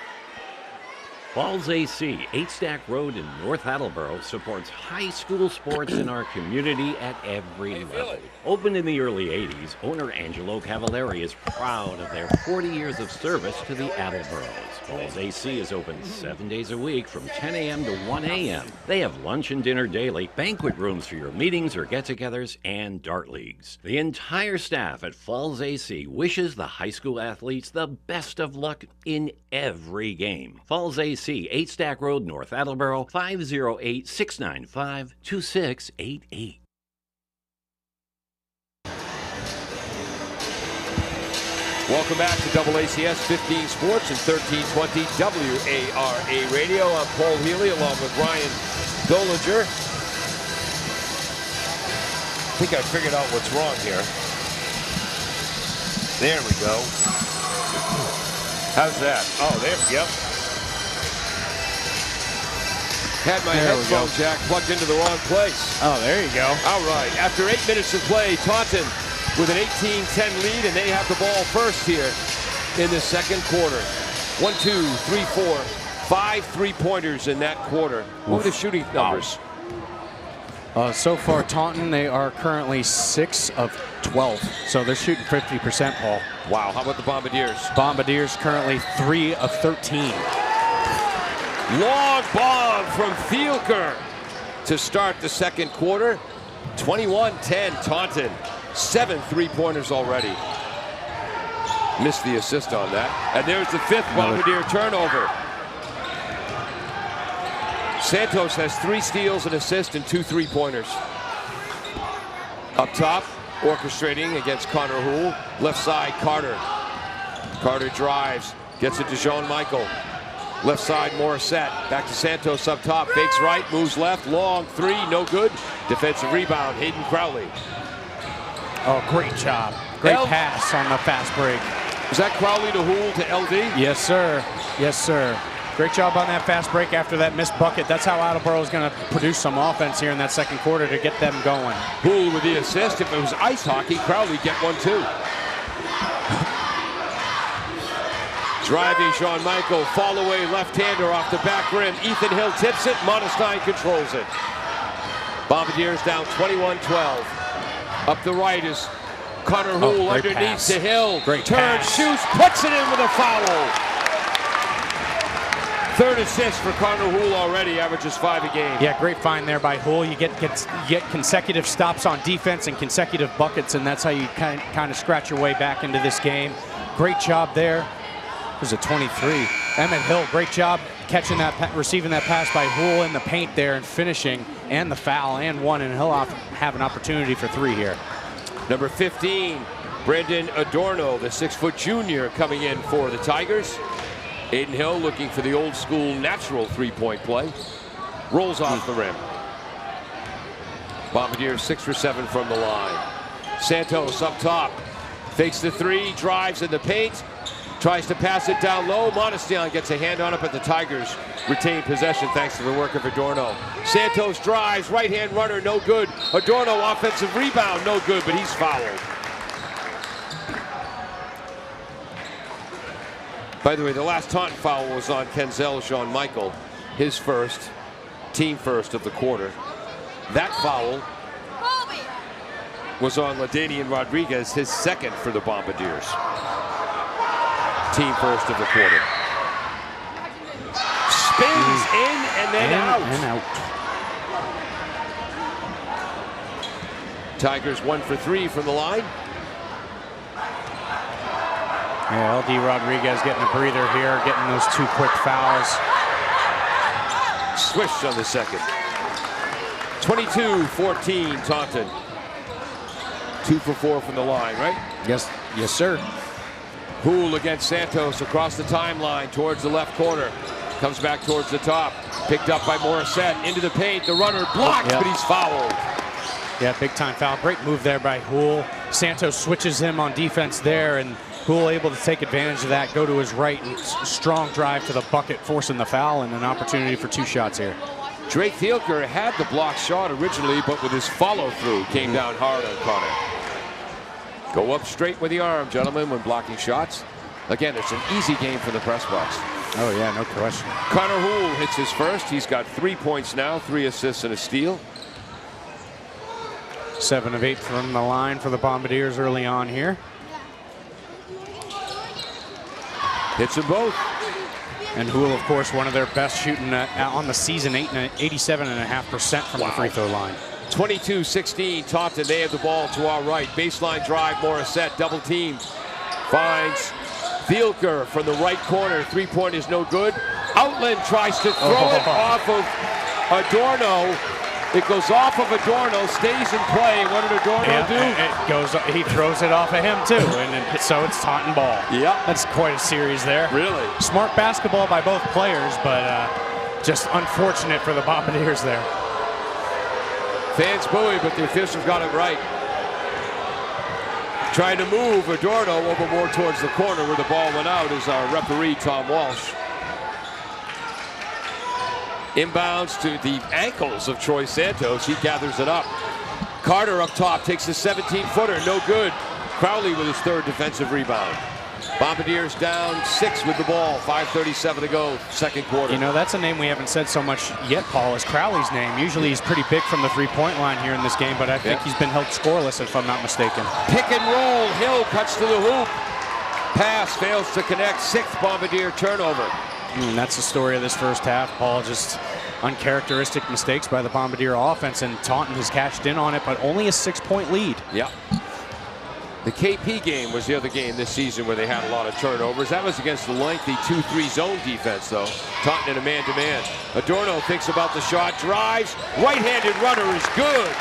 Falls AC, 8 Stack Road in North Attleboro, supports high school sports in our community at every level. Opened in the early 80s, owner Angelo Cavallari is proud of their 40 years of service to the Attleboros. Falls AC is open 7 days a week from 10 a.m. to 1 a.m. They have lunch and dinner daily, banquet rooms for your meetings or get-togethers, and dart leagues. The entire staff at Falls AC wishes the high school athletes the best of luck in every game. Falls AC, 8 Stack Road, North Attleboro, 508-695-2688. Welcome back to AACS 15 Sports and 1320 WARA Radio. I'm Paul Healy along with Ryan Dolinger. I think I figured out what's wrong here. There we go. How's that? Oh, there we go. Had my headphone jack plugged into the wrong place. Oh, there you go. All right. After 8 minutes of play, Taunton with an 18-10 lead, and they have the ball first here in the second quarter. 1, 2, 3, 4, 5 3-pointers in that quarter. What are the shooting numbers? So far, Taunton, they are currently 6 of 12. So they're shooting 50%, Paul. Wow. How about the Bombardiers? Bombardiers currently 3 of 13. Long bomb from Thielker to start the second quarter. 21-10 Taunton. 7 3-pointers already. Missed the assist on that. And there's the 5th Bombardier turnover. Santos has 3 steals, an assist, and 2 3-pointers. Up top, orchestrating against Connor Houle. Left side, Carter. Carter drives, gets it to Jean-Michel. Left side, Morissette. Back to Santos up top. Fakes right, moves left. Long 3, no good. Defensive rebound, Hayden Crowley. Oh, great job. Great pass on the fast break. Was that Crowley to Houle to LD? Yes, sir. Yes, sir. Great job on that fast break after that missed bucket. That's how Attleboro is going to produce some offense here in that second quarter to get them going. Houle with the assist. If it was ice hockey, Crowley get one too. Driving Jean-Michel, fall away left-hander off the back rim. Ethan Hill tips it, Modestein controls it. Bombardiers down 21-12. Up the right is Connor Houle underneath pass. to Hill. Great turn, pass. shoots, puts it in with a foul. 3rd assist for Connor Houle already, averages 5 a game. Yeah, great find there by Houle. You get consecutive stops on defense and consecutive buckets, and that's how you kind of scratch your way back into this game. Great job there. There's a 23. Emmett Hill, great job catching that, receiving that pass by Houle in the paint there and finishing, and the foul and one, and he'll have an opportunity for 3 here. Number 15, Brandon Adorno, the 6-foot junior, coming in for the Tigers. Aiden Hill looking for the old school natural 3-point play. Rolls off the rim. Bombardiers 6 for 7 from the line. Santos up top. Fakes the 3, drives in the paint. Tries to pass it down low. Modestein gets a hand on it, but the Tigers retain possession thanks to the work of Adorno. Santos drives, right-hand runner, no good. Adorno offensive rebound, no good, but he's fouled. By the way, the last Taunton foul was on Kenzel Jean-Michel, his first, team first of the quarter. That foul was on LaDainian Rodriguez, his second for the Bombardiers. Team first of the quarter. Spins in and then out. Tigers 1 for 3 from the line. Yeah, LD Rodriguez getting a breather here, getting those 2 quick fouls. Swish on the second. 22-14 Taunton. 2 for 4 from the line, right? Yes, sir. Houle against Santos across the timeline towards the left corner. Comes back towards the top. Picked up by Morissette into the paint. The runner blocked, but he's fouled. Yeah, big time foul. Great move there by Houle. Santos switches him on defense there, and Houle able to take advantage of that, go to his right, and strong drive to the bucket, forcing the foul and an opportunity for 2 shots here. Drake Thielker had the block shot originally, but with his follow-through came down hard on Connor. Go up straight with the arm, gentlemen, when blocking shots. Again, it's an easy game for the press box. Oh, yeah, no question. Connor Houle hits his first. He's got 3 points now, 3 assists and a steal. 7 of 8 from the line for the Bombardiers early on here. Hits them both. And Houle, of course, one of their best shooting on the season, 87.5% from the free throw line. 22-16, Taunton, they have the ball to our right. Baseline drive, Morissette, double team. Finds Thielker from the right corner. 3-point is no good. Outland tries to throw it off of Adorno. It goes off of Adorno, stays in play. What did Adorno do? It goes. He throws it off of him too, and so it's Taunton ball. Yep. That's quite a series there. Really? Smart basketball by both players, but just unfortunate for the Bombardiers there. Fans buoy, but the officials got it right. Trying to move Adorno over more towards the corner where the ball went out is our referee, Tom Walsh. Inbounds to the ankles of Troy Santos. He gathers it up. Carter up top takes the 17-footer. No good. Crowley with his third defensive rebound. Bombardiers down 6 with the ball. 5:37 to go, second quarter. You know, that's a name we haven't said so much yet, Paul, is Crowley's name. Usually he's pretty big from the three-point line here in this game, but I think he's been held scoreless, if I'm not mistaken. Pick and roll. Hill cuts to the hoop. Pass fails to connect. 6th Bombardier turnover. That's the story of this first half, Paul. Just uncharacteristic mistakes by the Bombardier offense, and Taunton has cashed in on it, but only a 6-point lead. Yeah. The KP game was the other game this season where they had a lot of turnovers. That was against the lengthy 2-3 zone defense, though. Taunton in a man-to-man. Adorno thinks about the shot, drives. Right-handed runner is good.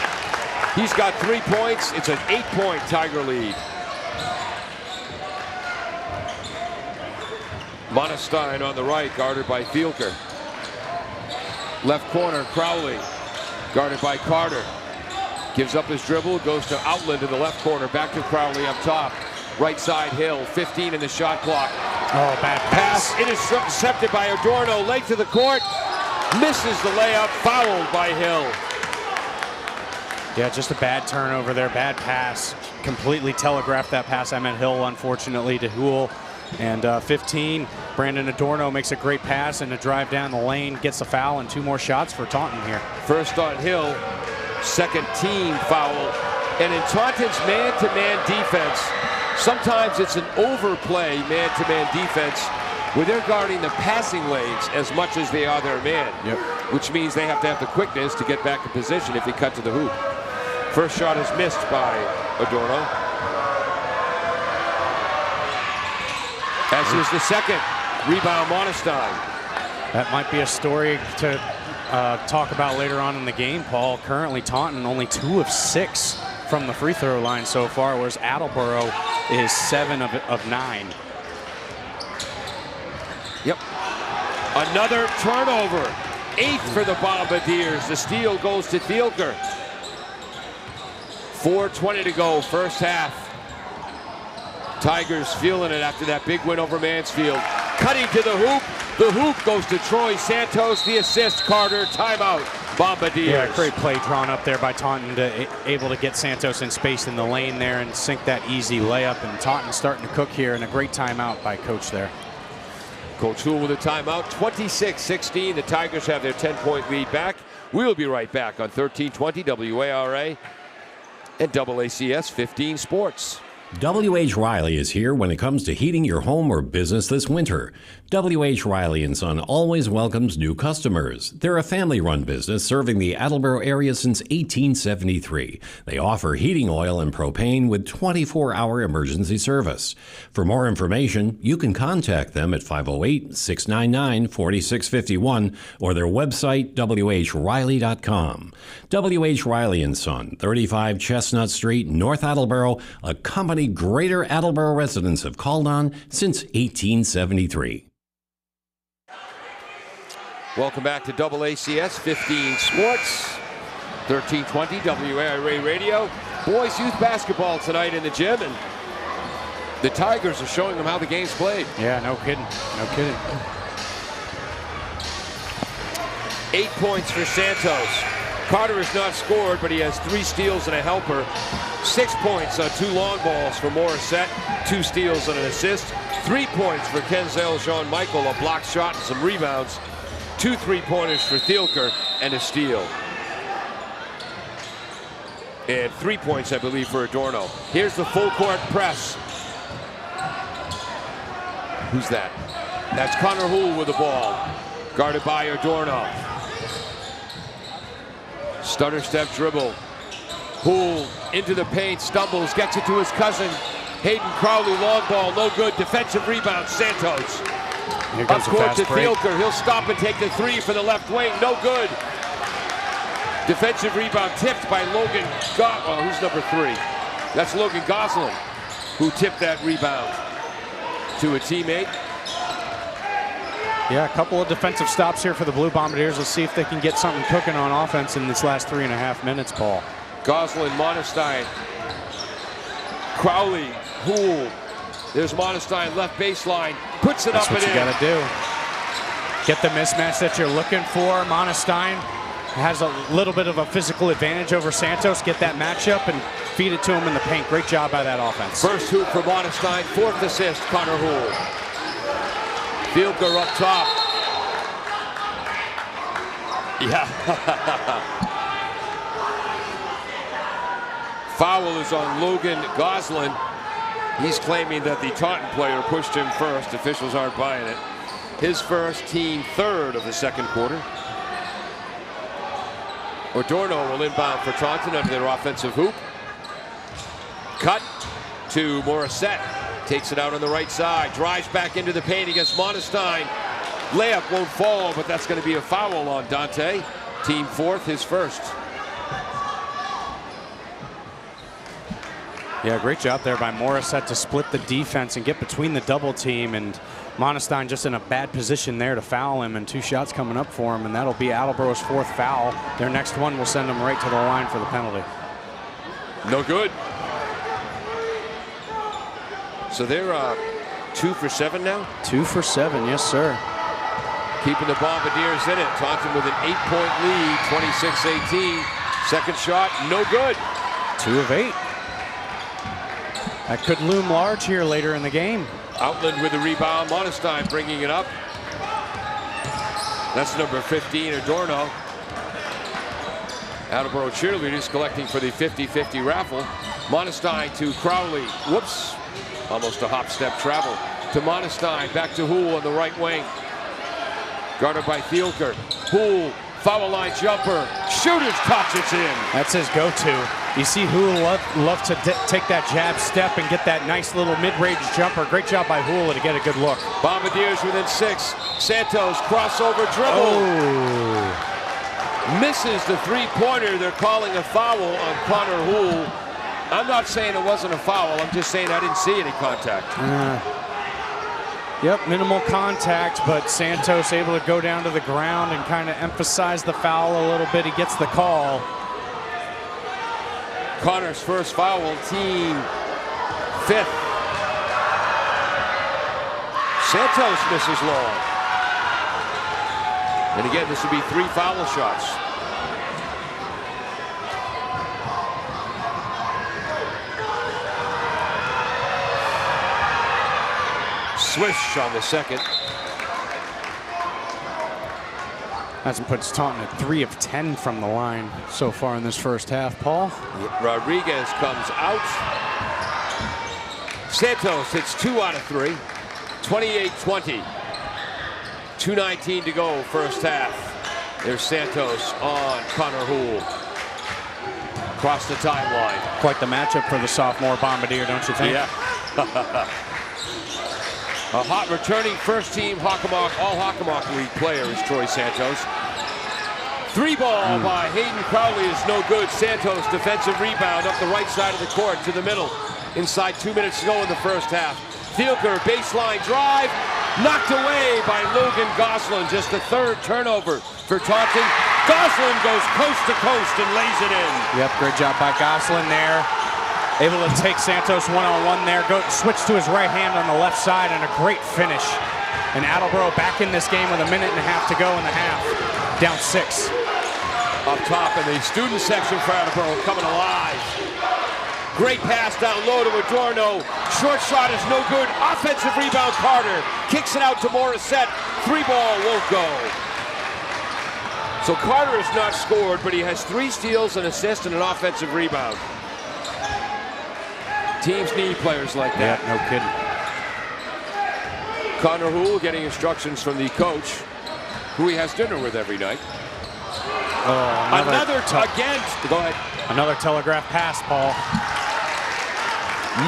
He's got 3 points. It's an 8-point Tiger lead. Monestein on the right, guarded by Fielker. Left corner, Crowley, guarded by Carter. Gives up his dribble, goes to Outland in the left corner, back to Crowley up top. Right side, Hill, 15 in the shot clock. Oh, bad pass. Intercepted by Adorno, late to the court. Misses the layup, fouled by Hill. Yeah, just a bad turnover there, bad pass. Completely telegraphed that pass. I meant Hill, unfortunately, to Houle. And 15, Brandon Adorno makes a great pass and a drive down the lane, gets a foul, and 2 more shots for Taunton here. First on Hill, second team foul. And in Taunton's man-to-man defense, sometimes it's an overplay man-to-man defense where they're guarding the passing lanes as much as they are their man, which means they have to have the quickness to get back in position if they cut to the hoop. First shot is missed by Adorno. As is the second. Rebound, Monestein. That might be a story to talk about later on in the game, Paul. Currently, Taunton only 2 of 6 from the free throw line so far, whereas Attleboro is 7 of 9. Yep. Another turnover. 8th for the Bombardiers. The steal goes to Thielker. 4:20 to go, first half. Tigers feeling it after that big win over Mansfield. Cutting to the hoop. The hoop goes to Troy Santos. The assist, Carter. Timeout, Bombardiers. Yeah, great play drawn up there by Taunton, able to get Santos in space in the lane there and sink that easy layup. And Taunton starting to cook here, and a great timeout by Coach there. Coach Houle with a timeout. 26-16. The Tigers have their 10-point lead back. We'll be right back on 1320 WARA and AACS 15 Sports. W.H. Riley is here when it comes to heating your home or business this winter. W.H. Riley & Son always welcomes new customers. They're a family-run business serving the Attleboro area since 1873. They offer heating oil and propane with 24-hour emergency service. For more information, you can contact them at 508-699-4651 or their website, whriley.com. W.H. Riley & Son, 35 Chestnut Street, North Attleboro, a company Greater Attleboro residents have called on since 1873. Welcome back to AACS 15 Sports, 1320 WARA Radio. Boys youth basketball tonight in the gym, and the Tigers are showing them how the game's played. Yeah, no kidding. No kidding. 8 points for Santos. Carter has not scored, but he has 3 steals and a helper. 6 points on 2 long balls for Morissette, 2 steals and an assist. 3 points for Kenzel Jean-Michael, a block shot and some rebounds. 2 3-pointers for Thielker and a steal. And 3 points, I believe, for Adorno. Here's the full court press. Who's that? That's Connor Houle with the ball. Guarded by Adorno. Stutter step dribble. Houle into the paint, stumbles, gets it to his cousin. Hayden Crowley, long ball, no good. Defensive rebound, Santos. Up court to Thielker. He'll stop and take the 3 for the left wing. No good. Defensive rebound tipped by Logan. Who's number 3? That's Logan Goslin, who tipped that rebound to a teammate. Yeah, a couple of defensive stops here for the Blue Bombardiers. Let's see if they can get something cooking on offense in this last 3.5 minutes, Paul. Goslin, Monestein, Crowley, Houle. There's Monestein, left baseline, puts it up and in. That's what you got to do. Get the mismatch that you're looking for. Monestein has a little bit of a physical advantage over Santos. Get that matchup and feed it to him in the paint. Great job by that offense. First hoop for Monestein, 4th assist, Connor Houle. Fielder up top. Yeah. Foul is on Logan Goslin. He's claiming that the Taunton player pushed him first. Officials aren't buying it. His first, team 3rd of the second quarter. Adorno will inbound for Taunton under their offensive hoop. Cut to Morissette. Takes it out on the right side. Drives back into the paint against Monestein. Layup won't fall, but that's going to be a foul on Dante. Team 4th, his first. Yeah, great job there by Morissette to split the defense and get between the double team, and Monestein just in a bad position there to foul him, and 2 shots coming up for him, and that'll be Attleboro's 4th foul. Their next one will send them right to the line for the penalty. No good. So they're 2 for 7 now? 2 for 7, yes, sir. Keeping the Bombardiers in it. Taunton with an 8-point lead, 26-18. Second shot, no good. 2 of 8. That could loom large here later in the game. Outland with the rebound. Monestein bringing it up. That's number 15, Adorno. Attleboro cheerleaders collecting for the 50-50 raffle. Monestein to Crowley. Whoops. Almost a hop-step travel. To Monestein. Back to Houle on the right wing. Guarded by Thielker. Houle. Foul line jumper. Shooter's touch. It's in. That's his go-to. You see Houle love to take that jab step and get that nice little mid-range jumper. Great job by Houle to get a good look. Bombardiers within 6. Santos crossover dribble. Oh. Misses the 3-pointer. They're calling a foul on Connor Houle. I'm not saying it wasn't a foul. I'm just saying I didn't see any contact. Yep, minimal contact, but Santos able to go down to the ground and kind of emphasize the foul a little bit. He gets the call. Connor's first foul, team 5th. Santos misses long. And again, this would be 3 foul shots. Swish on the second. That puts Taunton at 3 of 10 from the line so far in this first half, Paul. Rodriguez comes out. Santos hits 2 out of 3. 28-20. 2:19 to go, first half. There's Santos on Connor Houle. Across the timeline. Quite the matchup for the sophomore Bombardier, don't you think? Yeah. A hot returning first team Hockomock, all Hockomock League player is Troy Santos. 3 ball by Hayden Crowley is no good. Santos defensive rebound up the right side of the court to the middle. Inside 2 minutes to go in the first half. Thielker baseline drive, knocked away by Logan Goslin. Just the 3rd turnover for Taunton. Goslin goes coast to coast and lays it in. Yep, great job by Goslin there. Able to take Santos one-on-one there. Switch to his right hand on the left side, and a great finish. And Attleboro back in this game with 1.5 minutes to go in the half. Down 6. Up top in the student section for Attleboro coming alive. Great pass down low to Adorno. Short shot is no good. Offensive rebound, Carter. Kicks it out to Morissette. 3 ball won't go. So Carter has not scored, but he has 3 steals, an assist, and an offensive rebound. Teams need players like that. Yeah, no kidding. Connor Houle getting instructions from the coach, who he has dinner with every night. Another again. Go ahead. Another telegraph pass, Paul.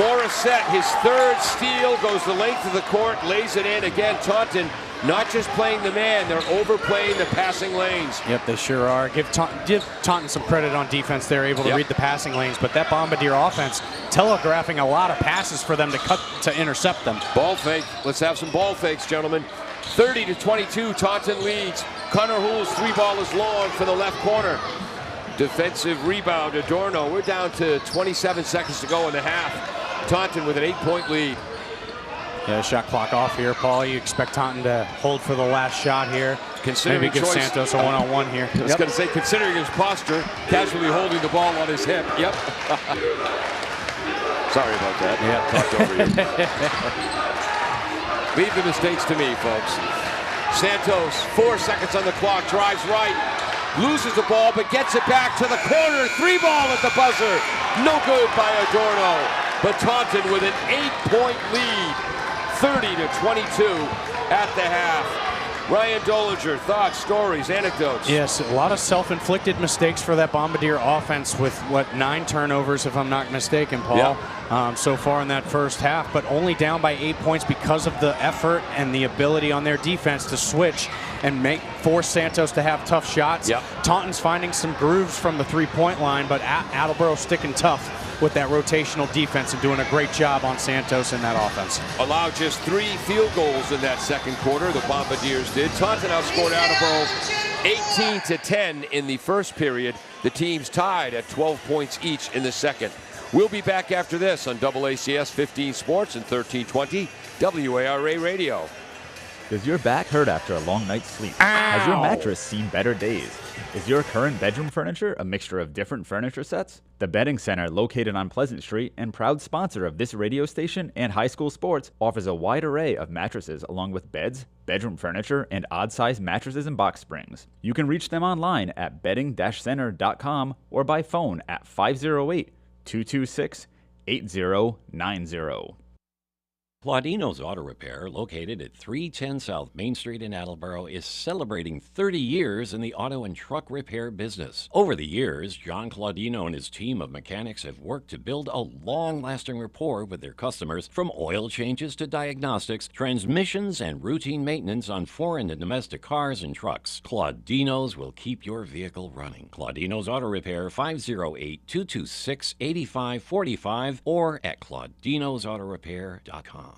Morissette, his 3rd steal, goes the length of the court, lays it in. Again, Taunton not just playing the man, they're overplaying the passing lanes. Yep, they sure are. Give Taunton some credit on defense. They're able to read the passing lanes, but that Bombardier offense telegraphing a lot of passes for them to intercept them. Ball fake. Let's have some ball fakes, gentlemen. 30-22, Taunton leads. Connor Hoole's 3-ball is long for the left corner. Defensive rebound, Adorno. We're down to 27 seconds to go in the half. Taunton with an 8-point lead. Yeah, shot clock off here, Paul. You expect Taunton to hold for the last shot here. Maybe give Santos a one-on-one here. I was going to say, considering his posture, casually holding the ball on his hip. Yep. Sorry about that. Yeah. Talked over you. Leave the mistakes to me, folks. Santos, 4 seconds on the clock, drives right, loses the ball, but gets it back to the corner. 3-ball at the buzzer. No good by Adorno. But Taunton with an 8-point lead. 30-22 at the half. Ryan Dolinger, thoughts, stories, anecdotes? Yes, a lot of self-inflicted mistakes for that Bombardier offense with, 9 turnovers, if I'm not mistaken, Paul, so far in that first half, but only down by 8 points because of the effort and the ability on their defense to switch and force Santos to have tough shots. Taunton's finding some grooves from the three-point line, but Attleboro sticking tough with that rotational defense and doing a great job on Santos in that offense. Allowed just 3 field goals in that second quarter, the Bombardiers did. Taunton outscored Attleboro 18-10 in the first period. The teams tied at 12 points each in the second. We'll be back after this on AACS 15 Sports and 1320 WARA Radio. Does your back hurt after a long night's sleep? Has your mattress seen better days? Is your current bedroom furniture a mixture of different furniture sets? The Bedding Center, located on Pleasant Street and proud sponsor of this radio station and high school sports, offers a wide array of mattresses along with beds, bedroom furniture, and odd-sized mattresses and box springs. You can reach them online at bedding-center.com or by phone at 508-226-8090. Claudino's Auto Repair, located at 310 South Main Street in Attleboro, is celebrating 30 years in the auto and truck repair business. Over the years, John Claudino and his team of mechanics have worked to build a long-lasting rapport with their customers, from oil changes to diagnostics, transmissions, and routine maintenance on foreign and domestic cars and trucks. Claudino's will keep your vehicle running. Claudino's Auto Repair, 508-226-8545 or at claudinosautorepair.com.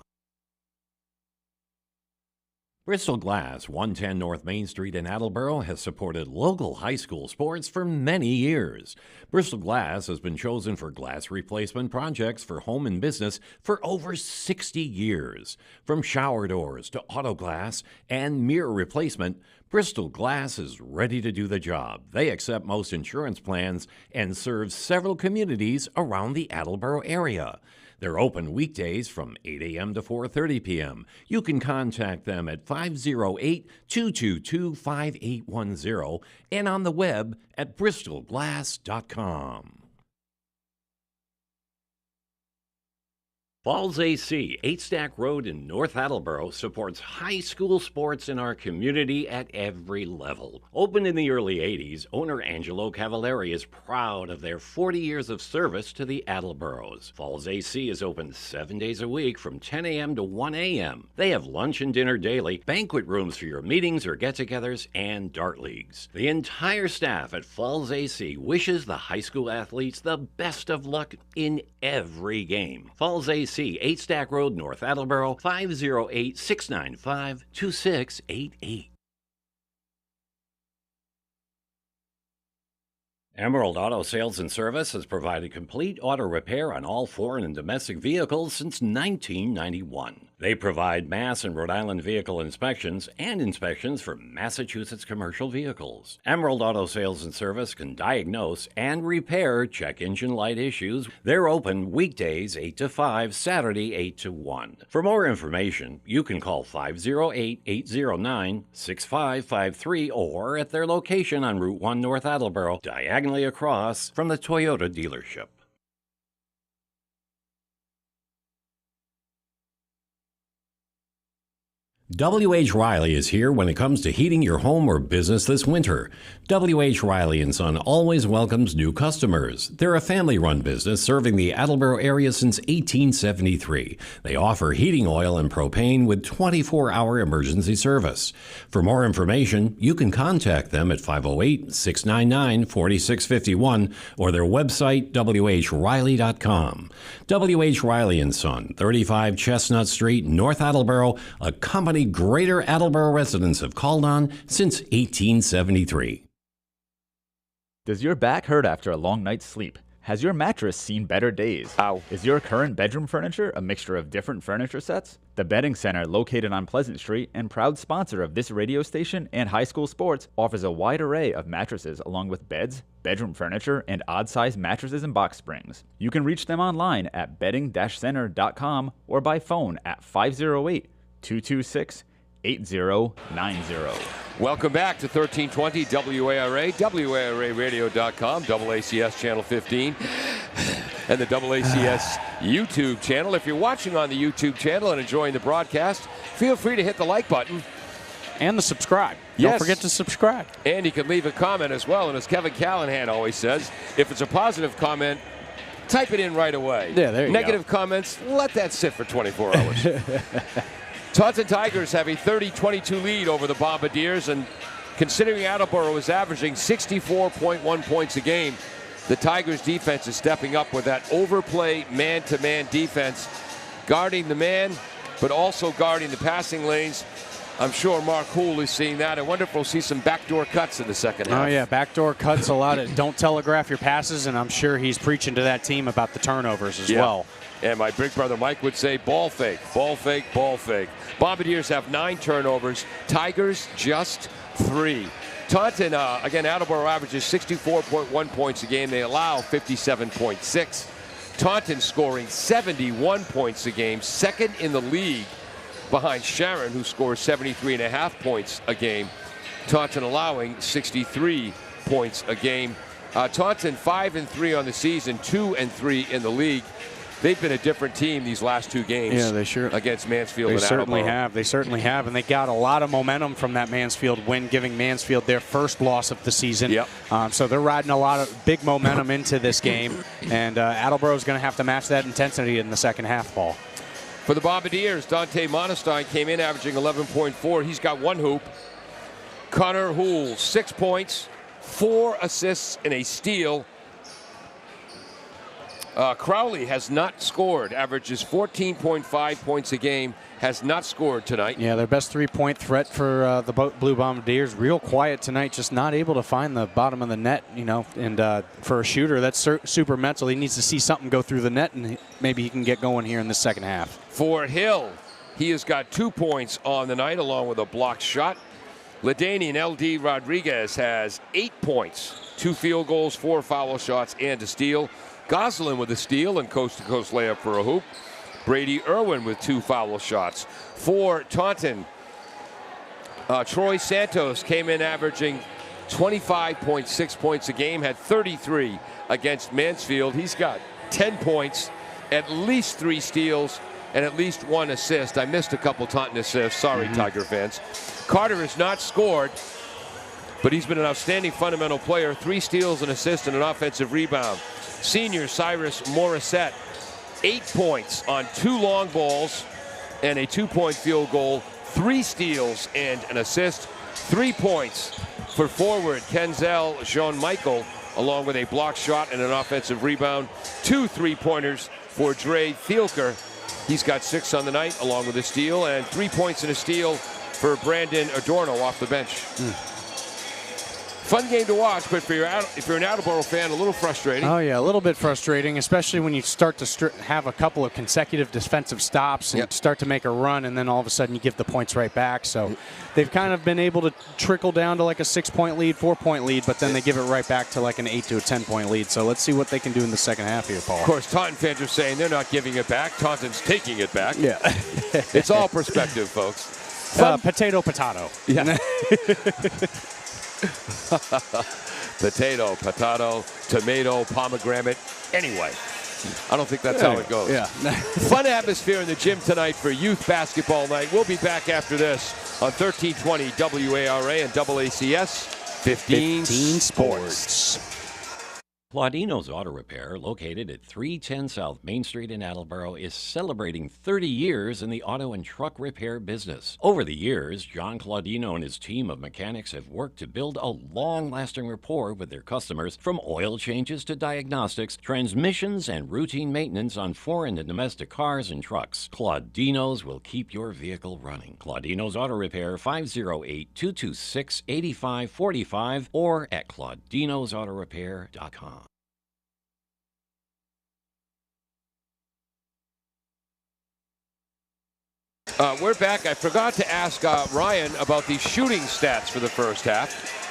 Bristol Glass, 110 North Main Street in Attleboro, has supported local high school sports for many years. Bristol Glass has been chosen for glass replacement projects for home and business for over 60 years. From shower doors to auto glass and mirror replacement, Bristol Glass is ready to do the job. They accept most insurance plans and serve several communities around the Attleboro area. They're open weekdays from 8 a.m. to 4:30 p.m. You can contact them at 508-222-5810 and on the web at bristolglass.com. Falls AC, 8 Stack Road in North Attleboro, supports high school sports in our community at every level. Opened in the early 80s, owner Angelo Cavallari is proud of their 40 years of service to the Attleboros. Falls AC is open 7 days a week from 10 a.m. to 1 a.m. They have lunch and dinner daily, banquet rooms for your meetings or get-togethers, and dart leagues. The entire staff at Falls AC wishes the high school athletes the best of luck in every game. Falls AC, 8 Stack Road, North Attleboro, 508-695-2688. Emerald Auto Sales and Service has provided complete auto repair on all foreign and domestic vehicles since 1991. They provide Mass and Rhode Island vehicle inspections and inspections for Massachusetts commercial vehicles. Emerald Auto Sales and Service can diagnose and repair check engine light issues. They're open weekdays 8 to 5, Saturday 8 to 1. For more information, you can call 508-809-6553 or at their location on Route 1 North Attleboro, diagonally across from the Toyota dealership. W.H. Riley is here when it comes to heating your home or business this winter. W.H. Riley & Son always welcomes new customers. They're a family-run business serving the Attleboro area since 1873. They offer heating oil and propane with 24-hour emergency service. For more information, you can contact them at 508-699-4651 or their website, whriley.com. W.H. Riley & Son, 35 Chestnut Street, North Attleboro, a company Greater Attleboro residents have called on since 1873. Does your back hurt after a long night's sleep? Has your mattress seen better days? Ow. Is your current bedroom furniture a mixture of different furniture sets? The Bedding Center, located on Pleasant Street and proud sponsor of this radio station and high school sports, offers a wide array of mattresses along with beds, bedroom furniture, and odd-sized mattresses and box springs. You can reach them online at bedding-center.com or by phone at 508-226-8090. Welcome back to 1320 WARA, WARAradio.com, AACS Channel 15, and the AACS YouTube channel. If you're watching on the YouTube channel and enjoying the broadcast, feel free to hit the like button. And the subscribe. Yes. Don't forget to subscribe. And you can leave a comment as well. And as Kevin Callahan always says, if it's a positive comment, type it in right away. Yeah, there you Negative comments, let that sit for 24 hours. Taunton Tigers have a 30-22 lead over the Bombardiers, and considering Attleboro is averaging 64.1 points a game, the Tigers defense is stepping up with that overplay man-to-man defense, guarding the man, but also guarding the passing lanes. I'm sure Mark Houle is seeing that. I wonder if we'll see some backdoor cuts in the second half. Oh, yeah, backdoor cuts a lot. Don't telegraph your passes, and I'm sure he's preaching to that team about the turnovers as well. And my big brother Mike would say ball fake, ball fake, ball fake. Bombardiers have 9 turnovers. Tigers just 3. Taunton, again, Attleboro averages 64.1 points a game. They allow 57.6. Taunton scoring 71 points a game, second in the league behind Sharon, who scores 73.5 points a game. Taunton allowing 63 points a game. Taunton 5-3 on the season, 2-3 in the league. They've been a different team these last 2 games. Yeah, they sure against Mansfield and certainly Attleboro. have. They certainly have, and they got a lot of momentum from that Mansfield win, giving Mansfield their first loss of the season. Yep. So they're riding a lot of big momentum into this game, and Attleboro is going to have to match that intensity in the second half, Paul. For the Bombardiers, Dante Monestein came in averaging 11.4. He's got 1 hoop. Connor Houle, 6 points, 4 assists, and a steal. Crowley has not scored, averages 14.5 points a game, has not scored tonight. Yeah, their best 3-point threat for the Blue Bombardiers. Real quiet tonight, just not able to find the bottom of the net, and for a shooter, that's super mental. He needs to see something go through the net, and maybe he can get going here in the second half. For Hill, he has got 2 points on the night, along with a blocked shot. LaDanian L.D. Rodriguez has 8 points, 2 field goals, 4 foul shots, and a steal. Goslin with a steal and coast-to-coast layup for a hoop. Brady Irwin with 2 foul shots. For Taunton, Troy Santos came in averaging 25.6 points a game, had 33 against Mansfield. He's got 10 points, at least 3 steals, and at least 1 assist. I missed a couple Taunton assists. Sorry, Tiger fans. Carter has not scored, but he's been an outstanding fundamental player. 3 steals, an assist, and an offensive rebound. Senior Cyrus Morissette, 8 points on 2 long balls and a 2-point field goal, 3 steals and an assist. 3 points for forward Kenzel Jean-Michael, along with a block shot and an offensive rebound. 2 3-pointers for Dre Thielker. He's got 6 on the night, along with a steal, and 3 points and a steal for Brandon Adorno off the bench. Fun game to watch, but if you're an Attleboro fan, a little frustrating. Oh, yeah, a little bit frustrating, especially when you start to have a couple of consecutive defensive stops and start to make a run, and then all of a sudden you give the points right back. So they've kind of been able to trickle down to like a 6-point lead, 4-point lead, but then they give it right back to like an 8 to a 10-point lead. So let's see what they can do in the second half here, Paul. Of course, Taunton fans are saying they're not giving it back. Taunton's taking it back. Yeah. It's all perspective, folks. Potato, potato. Yeah. Potato, tomato, pomegranate. Anyway, I don't think that's how it goes. Yeah. Fun atmosphere in the gym tonight for youth basketball night. We'll be back after this on 1320 WARA and AACS 15 Sports. Claudino's Auto Repair, located at 310 South Main Street in Attleboro, is celebrating 30 years in the auto and truck repair business. Over the years, John Claudino and his team of mechanics have worked to build a long-lasting rapport with their customers, from oil changes to diagnostics, transmissions, and routine maintenance on foreign and domestic cars and trucks. Claudino's will keep your vehicle running. Claudino's Auto Repair, 508-226-8545, or at claudinosautorepair.com. We're back. I forgot to ask Ryan about the shooting stats for the first half.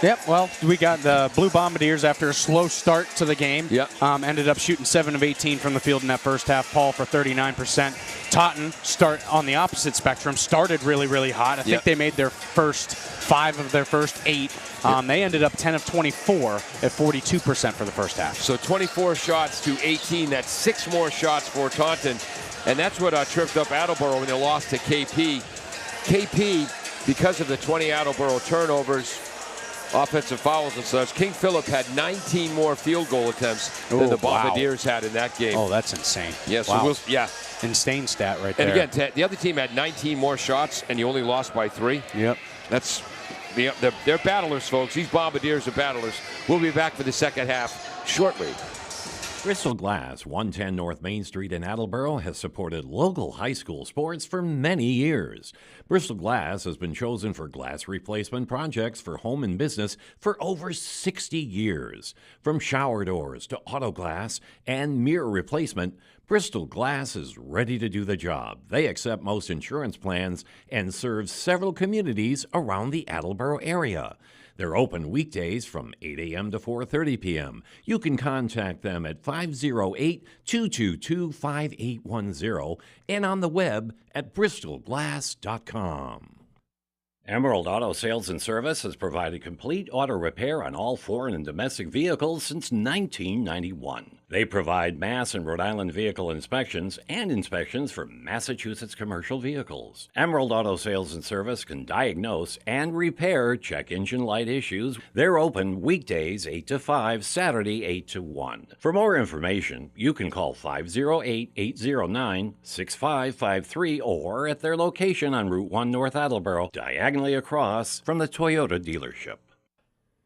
Yep, well, we got the Blue Bombardiers after a slow start to the game. Yep. Ended up shooting 7 of 18 from the field in that first half. Paul for 39%. Taunton, start on the opposite spectrum, started really, really hot. I think they made their first 5 of their first 8. They ended up 10 of 24 at 42% for the first half. So 24 shots to 18. That's 6 more shots for Taunton. And that's what tripped up Attleboro when they lost to KP. KP, because of the 20 Attleboro turnovers, offensive fouls and such, King Philip had 19 more field goal attempts than the Bombardiers had in that game. Oh, that's insane. Yeah, so insane stat right there. And again, the other team had 19 more shots, and you only lost by 3. Yep. That's they're battlers, folks. These Bombardiers are battlers. We'll be back for the second half shortly. Bristol Glass, 110 North Main Street in Attleboro, has supported local high school sports for many years. Bristol Glass has been chosen for glass replacement projects for home and business for over 60 years. From shower doors to auto glass and mirror replacement, Bristol Glass is ready to do the job. They accept most insurance plans and serve several communities around the Attleboro area. They're open weekdays from 8 a.m. to 4:30 p.m. You can contact them at 508-222-5810 and on the web at bristolglass.com. Emerald Auto Sales and Service has provided complete auto repair on all foreign and domestic vehicles since 1991. They provide Mass and Rhode Island vehicle inspections and inspections for Massachusetts commercial vehicles. Emerald Auto Sales and Service can diagnose and repair check engine light issues. They're open weekdays 8 to 5, Saturday 8 to 1. For more information, you can call 508-809-6553 or at their location on Route 1 North Attleboro, diagonally across from the Toyota dealership.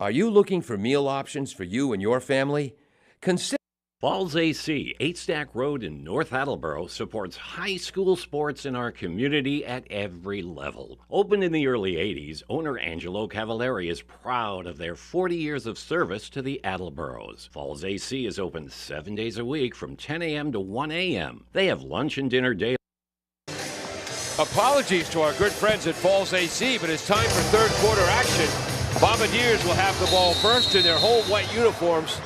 Are you looking for meal options for you and your family? Consider Falls AC, 8 Stack Road in North Attleboro, supports high school sports in our community at every level. Opened in the early 80s, owner Angelo Cavallari is proud of their 40 years of service to the Attleboros. Falls AC is open 7 days a week from 10 a.m. to 1 a.m. They have lunch and dinner daily. Apologies to our good friends at Falls AC, but it's time for third quarter action. Bombardiers will have the ball first in their whole white uniforms.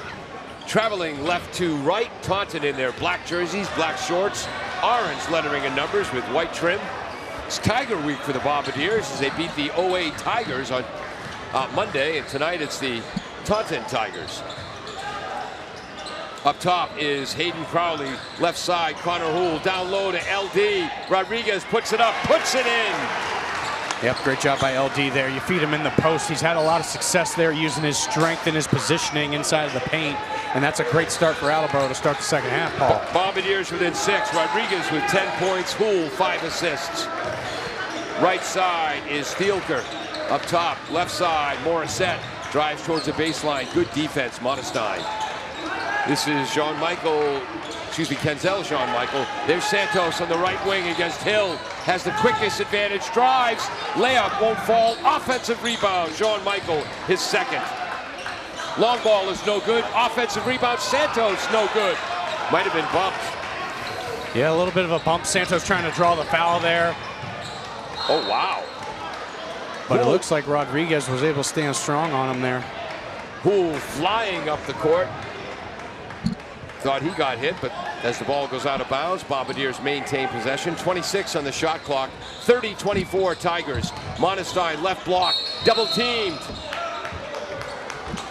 Traveling left to right, Taunton in their black jerseys, black shorts, orange lettering and numbers with white trim. It's Tiger Week for the Bombardiers as they beat the OA Tigers on Monday, and tonight it's the Taunton Tigers. Up top is Hayden Crowley, left side, Connor Houle, down low to LD. Rodriguez puts it up, puts it in. Yep, great job by LD there. You feed him in the post. He's had a lot of success there using his strength and his positioning inside of the paint. And that's a great start for Attleboro to start the second half, Paul. Bombardiers within 6. Rodriguez with 10 points. Houle, 5 assists. Right side is Thielker. Up top, left side, Morissette drives towards the baseline. Good defense, Modestine. This is Kenzel Jean-Michael. There's Santos on the right wing against Hill. Has the quickness advantage, drives, layup won't fall, offensive rebound, Jean-Michael, his second. Long ball is no good, offensive rebound, Santos, no good. Might have been bumped. Yeah, a little bit of a bump. Santos trying to draw the foul there. Oh, wow. But it looks like Rodriguez was able to stand strong on him there. Houle flying up the court. Thought he got hit, but as the ball goes out of bounds, Bombardiers maintain possession. 26 on the shot clock. 30-24 Tigers. Modestine left block, double teamed.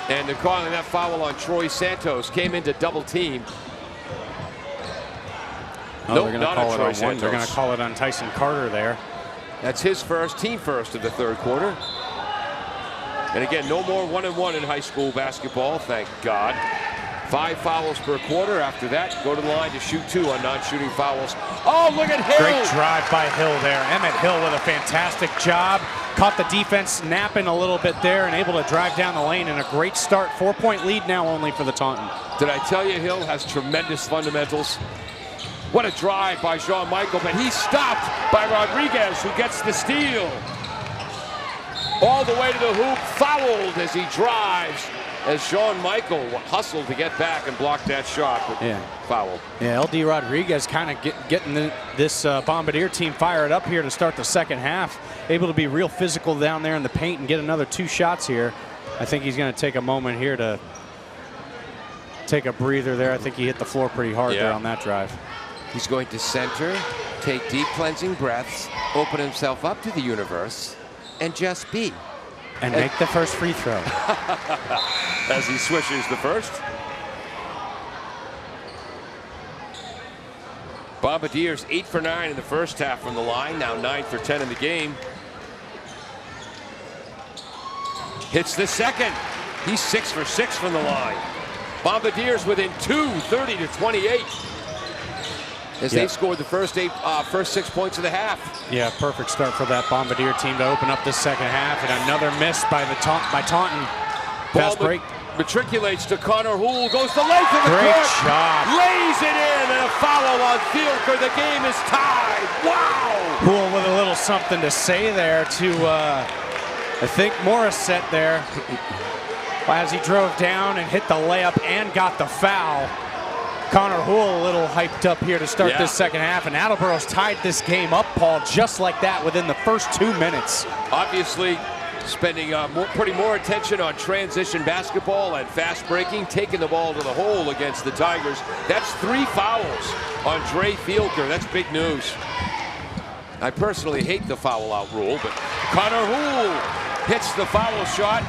And they're calling that foul on Troy Santos. Came into double team. Oh, they're going to call it on one. They're going to call it on Tyson Carter there. That's his first, team first of the third quarter. And again, no more 1-and-1 in high school basketball, thank God. 5 fouls per quarter. After that, go to the line to shoot 2 on non-shooting fouls. Oh, look at Hill! Great drive by Hill there. Emmett Hill with a fantastic job. Caught the defense napping a little bit there and able to drive down the lane, and a great start. 4-point lead now only for the Taunton. Did I tell you Hill has tremendous fundamentals? What a drive by Jean Michael, but he's stopped by Rodriguez, who gets the steal. All the way to the hoop, fouled as he drives. As Jean Michael hustled to get back and block that shot, but fouled. Yeah, LD Rodriguez kind of getting this Bombardier team fired up here to start the second half. Able to be real physical down there in the paint and get another 2 shots here. I think he's going to take a moment here to take a breather there. I think he hit the floor pretty hard there on that drive. He's going to center, take deep cleansing breaths, open himself up to the universe, and just be. And make the first free throw. As he swishes the first. Bombardiers 8 for 9 in the first half from the line. Now 9 for 10 in the game. Hits the second. He's 6 for 6 from the line. Bombardiers within 2, 30-28. As they've scored the first 6 points of the half. Yeah, perfect start for that Bombardier team to open up this second half, and another miss by Taunton. Fast break. Matriculates to Connor Houle, goes the length of the court. Great shot. Lays it in, and a foul on Fielker. The game is tied. Wow. Houle with a little something to say there to, I think, Morissette there. As he drove down and hit the layup and got the foul. Connor Houle a little hyped up here to start this second half, and Attleboro's tied this game up, Paul, just like that within the first 2 minutes. Obviously, spending putting more attention on transition basketball and fast breaking, taking the ball to the hole against the Tigers. That's 3 fouls on Dre Fielker. That's big news. I personally hate the foul out rule, but Connor Houle hits the foul shot.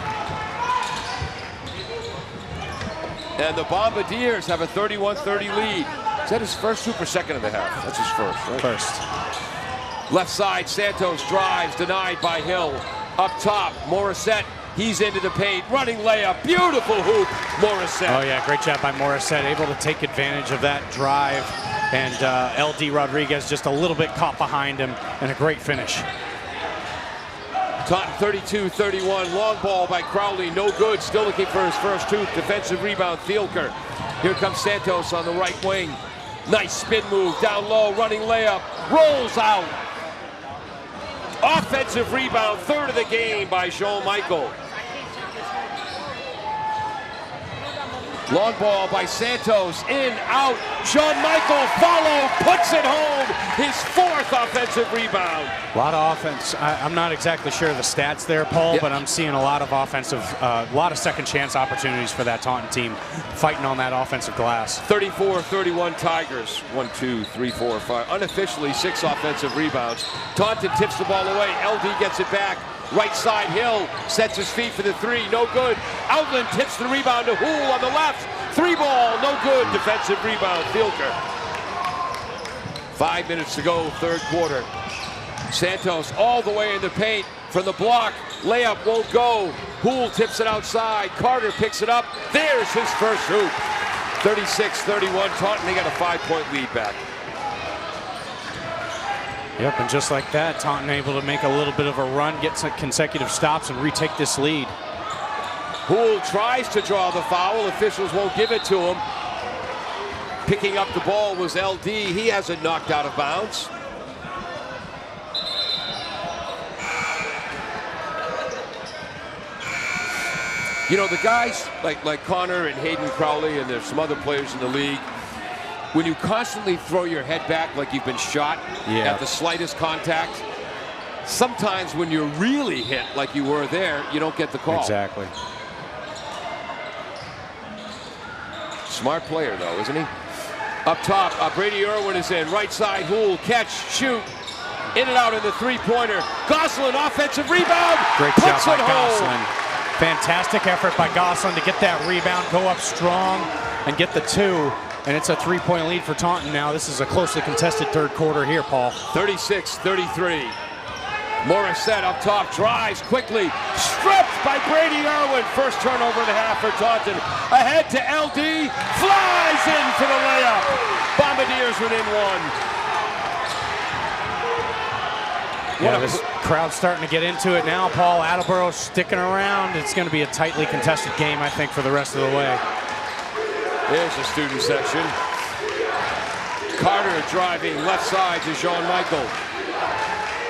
And the Bombardiers have a 31-30 lead. Is that his first hoop or second of the half? That's his first, right? First. Left side, Santos drives, denied by Hill. Up top, Morissette, he's into the paint. Running layup, beautiful hoop, Morissette. Oh yeah, great job by Morissette. Able to take advantage of that drive. And LD Rodriguez just a little bit caught behind him, and a great finish. Taunton 32-31, long ball by Crowley, no good, still looking for his first hoop. Defensive rebound, Fielker. Here comes Santos on the right wing. Nice spin move, down low, running layup, rolls out. Offensive rebound, third of the game by Jean Michael. Long ball by Santos, in, out. Jean Michael follow, puts it home. His 4th offensive rebound. A lot of offense. I'm not exactly sure of the stats there, Paul, but I'm seeing a lot of offensive, a lot of second chance opportunities for that Taunton team fighting on that offensive glass. 34-31 Tigers. 1, 2, 3, 4, 5. Unofficially 6 offensive rebounds. Taunton tips the ball away. LD gets it back. Right side, Hill sets his feet for the 3, no good. Outland tips the rebound to Houle on the left. 3 ball, no good. Defensive rebound, Fielker. 5 minutes to go, third quarter. Santos all the way in the paint from the block. Layup won't go. Houle tips it outside. Carter picks it up. There's his first hoop. 36-31 Taunton. They got a 5-point lead back. Yep, and just like that, Taunton able to make a little bit of a run, get some consecutive stops, and retake this lead. Houle tries to draw the foul. Officials won't give it to him. Picking up the ball was LD. He has it knocked out of bounds. You know, the guys like Connor and Hayden Crowley, and there's some other players in the league, when you constantly throw your head back like you've been shot at the slightest contact, sometimes when you're really hit like you were there, you don't get the call. Exactly. Smart player, though, isn't he? Up top, Brady Irwin is in. Right side, Houle, catch, shoot. In and out in the 3-pointer. Gosselin, offensive rebound. Great job by Gosselin. Fantastic effort by Gosselin to get that rebound, go up strong, and get the 2. and it's a 3-point lead for Taunton now. This is a closely contested third quarter here, Paul. 36-33. Morissette up top, drives quickly, stripped by Brady Irwin. First turnover of the half for Taunton. Ahead to LD, flies in for the layup. Bombardiers within one. Yeah, this crowd's starting to get into it now, Paul. Attleboro sticking around. It's going to be a tightly contested game, I think, for the rest of the way. There's the student section. Carter driving left side to Jean-Michael.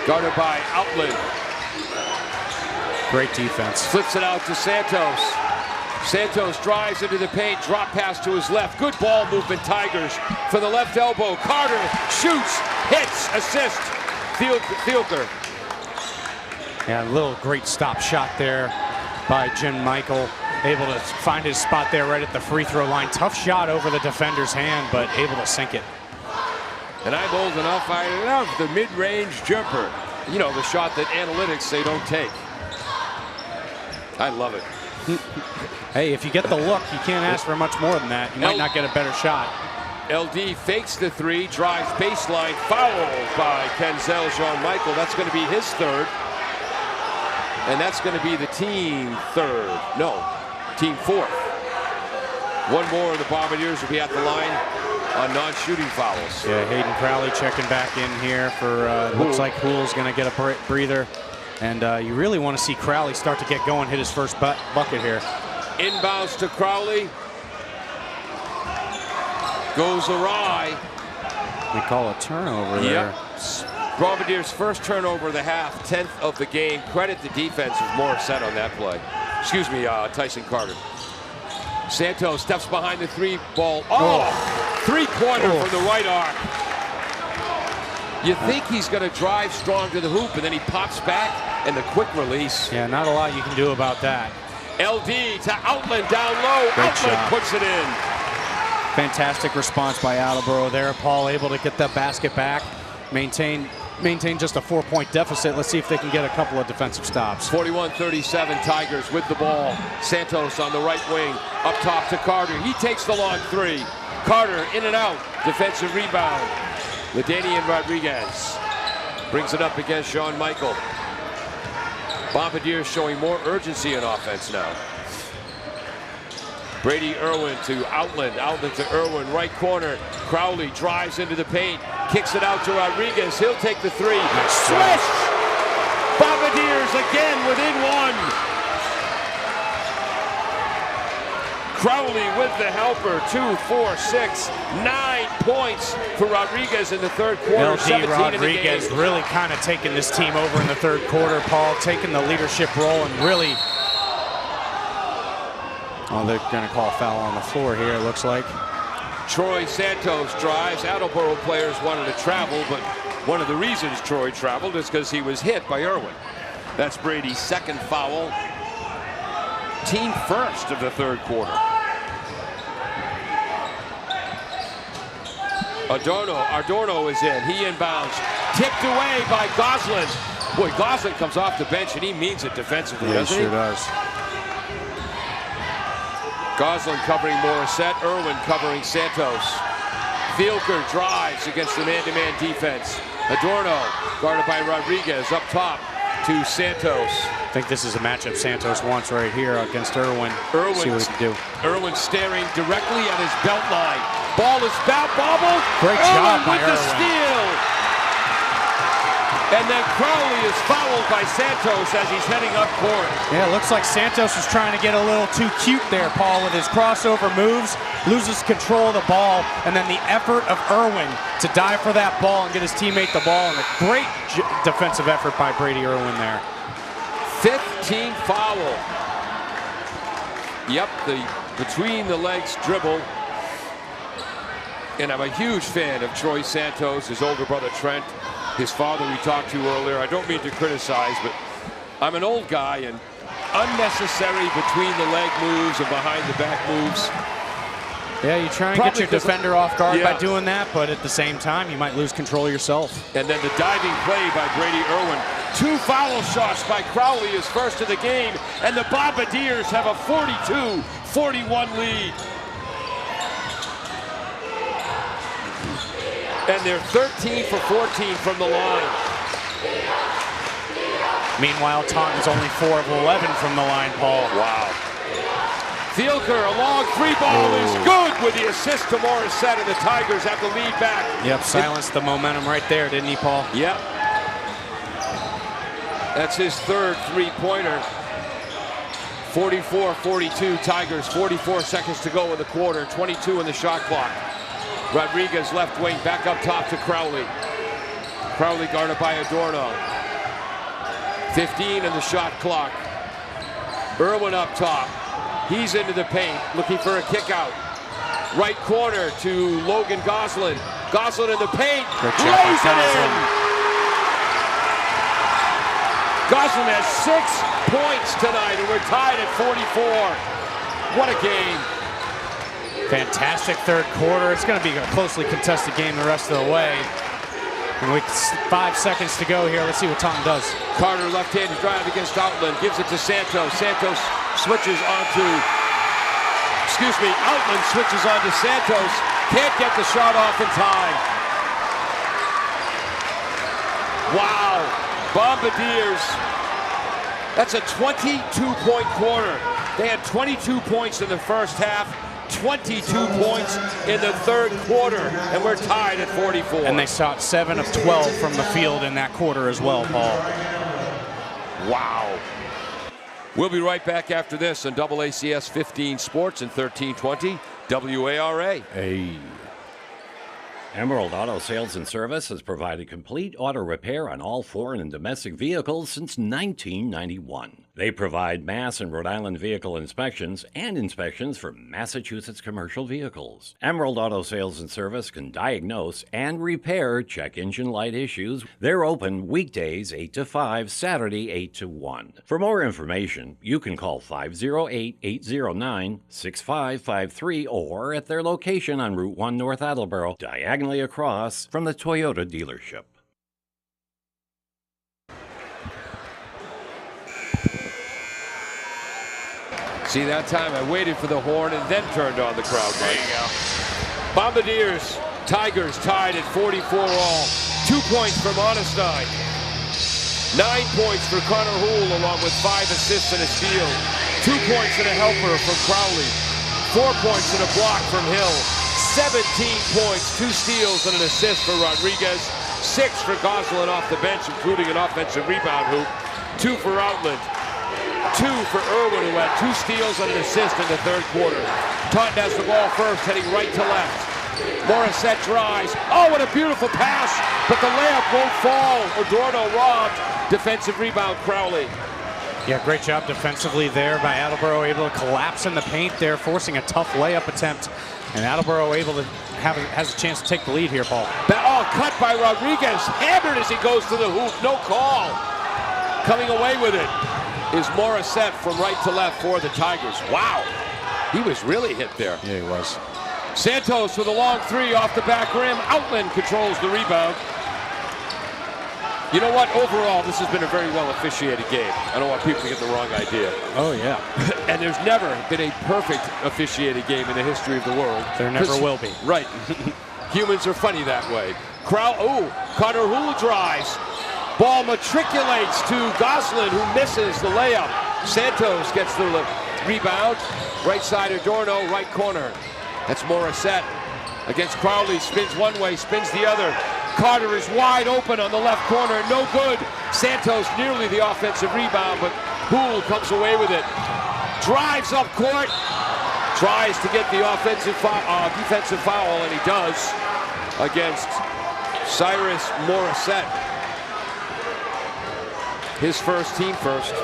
Guarded by Outland. Great defense. Flips it out to Santos. Santos drives into the paint, drop pass to his left. Good ball movement, Tigers for the left elbow. Carter shoots, hits, assist. Fielker. Yeah, a little great stop shot there by Jean-Michael. Able to find his spot there right at the free throw line. Tough shot over the defender's hand, but able to sink it. And I'm old enough, I love the mid-range jumper. You know, the shot that analytics say don't take. I love it. Hey, if you get the look, you can't ask for much more than that. You might not get a better shot. LD fakes the three, drives baseline, fouled by Kenzel Jean-Michael. That's going to be his third. And that's going to be the team third. No, team fourth. One more of the Bombardiers will be at the line on non-shooting fouls. Yeah, Hayden Crowley checking back in here for, looks like Hoole's going to get a breather. And you really want to see Crowley start to get going, hit his first bucket here. Inbounds to Crowley. Goes awry. We call a turnover there. Bombardiers' first turnover of the half, 10th of the game. Credit the defense with Morissette on that play. Excuse me, Tyson Carter. Santos steps behind the three ball. Three-pointer from the right arc. You think he's going to drive strong to the hoop, and then he pops back, and the quick release. Yeah, not a lot you can do about that. LD to Outland down low. Outland puts it in. Fantastic response by Attleboro there. Paul able to get the basket back, maintain just a 4-point deficit. Let's see if they can get a couple of defensive stops. 41-37 Tigers with the ball. Santos on the right wing, up top to Carter. He takes the long three. Carter in and out, defensive rebound. LaDainian Rodriguez brings it up against Jean-Michael. Bombardiers showing more urgency in offense now. Brady Irwin to Outland. Outland to Irwin, right corner. Crowley drives into the paint, kicks it out to Rodriguez. He'll take the three. Swish! Bombardiers again within one. Crowley with the helper. 2, 4, 6, 9 points for Rodriguez in the third quarter. LD Rodriguez really kind of taking this team over in the third quarter, Paul, taking the leadership role and really. Oh, they're going to call a foul on the floor here, it looks like. Troy Santos drives. Attleboro players wanted to travel, but one of the reasons Troy traveled is because he was hit by Irwin. That's Brady's second foul. Team first of the third quarter. Adorno is in. He inbounds. Tipped away by Goslin. Boy, Goslin comes off the bench and he means it defensively, doesn't he? Sure does. Goslin covering Morissette. Irwin covering Santos. Fielker drives against the man-to-man defense. Adorno guarded by Rodriguez up top to Santos. I think this is a matchup Santos wants right here against Irwin. See what he can do. Irwin staring directly at his belt line. Ball is bobbled. Great shot by Irwin. With the steal. And then Crowley is fouled by Santos as he's heading up court. Yeah, it looks like Santos was trying to get a little too cute there, Paul, with his crossover moves, loses control of the ball, and then the effort of Irwin to dive for that ball and get his teammate the ball, and a great defensive effort by Brady Irwin there. 5th team foul. Yep, the between the legs dribble. And I'm a huge fan of Troy Santos, his older brother Trent, his father we talked to earlier. I don't mean to criticize, but I'm an old guy, and unnecessary between the leg moves and behind the back moves. Yeah, you try and get your defender off guard by doing that, but at the same time, you might lose control yourself. And then the diving play by Brady Irwin. 2 foul shots by Crowley, his first of the game, and the Bombardiers have a 42-41 lead. And they're 13 for 14 from the line. Meanwhile, Taunton's only 4 of 11 from the line, Paul. Wow. Fielker, a long three ball is good with the assist to Morissette, and the Tigers have the lead back. Yep, silenced the momentum right there, didn't he, Paul? Yep. That's his third three-pointer. 44-42 Tigers, 44 seconds to go in the quarter, 22 in the shot clock. Rodriguez left wing, back up top to Crowley. Crowley guarded by Adorno. 15 in the shot clock. Irwin up top. He's into the paint, looking for a kick out. Right corner to Logan Goslin. Goslin in the paint, lays it in. Goslin has 6 points tonight, and we're tied at 44. What a game. Fantastic third quarter. It's going to be a closely contested game the rest of the way. And with 5 seconds to go here, let's see what Taunton does. Carter left-handed drive against Outland, gives it to Santos. Santos switches onto, Outland switches onto Santos. Can't get the shot off in time. Wow, Bombardiers. That's a 22-point quarter. They had 22 points in the first half. 22 points in the third quarter, and we're tied at 44. And they shot 7 of 12 from the field in that quarter as well, Paul. Wow. We'll be right back after this on AACS 15 Sports and 1320 WARA. Hey. Emerald Auto Sales and Service has provided complete auto repair on all foreign and domestic vehicles since 1991. They provide Mass and Rhode Island vehicle inspections and inspections for Massachusetts commercial vehicles. Emerald Auto Sales and Service can diagnose and repair check engine light issues. They're open weekdays 8 to 5, Saturday 8 to 1. For more information, you can call 508-809-6553 or at their location on Route 1 North Attleboro, diagonally across from the Toyota dealership. See, that time I waited for the horn and then turned on the crowd. There you go. Bombardiers, Tigers tied at 44 all. 2 points from Onestein. 9 points for Connor Houle, along with 5 assists and a steal. 2 points and a helper from Crowley. 4 points and a block from Hill. 17 points, 2 steals and an assist for Rodriguez. 6 for Goslin off the bench, including an offensive rebound hoop. 2 for Outland. 2 for Irwin, who had 2 steals and an assist in the third quarter. Taunton has the ball first, heading right to left. Morissette drives. Oh, what a beautiful pass, but the layup won't fall. Adorno robbed. Defensive rebound, Crowley. Yeah, great job defensively there by Attleboro, able to collapse in the paint there, forcing a tough layup attempt. And Attleboro able to has a chance to take the lead here, Paul. Oh, cut by Rodriguez. Hammered as he goes to the hoop. No call. Coming away with it is Morissette from right to left for the Tigers. Wow. He was really hit there. Yeah, he was. Santos with a long 3 off the back rim. Outland controls the rebound. You know what? Overall, this has been a very well officiated game. I don't want people to get the wrong idea. Oh, yeah. And there's never been a perfect officiated game in the history of the world. There never will be. Right. Humans are funny that way. Connor Houle drives. Ball matriculates to Goslin, who misses the layup. Santos gets the rebound. Right side Adorno, right corner. That's Morissette against Crowley. Spins one way, spins the other. Carter is wide open on the left corner. No good. Santos nearly the offensive rebound, but Houle comes away with it. Drives up court. Tries to get the defensive foul, and he does against Cyrus Morissette. His first, team first.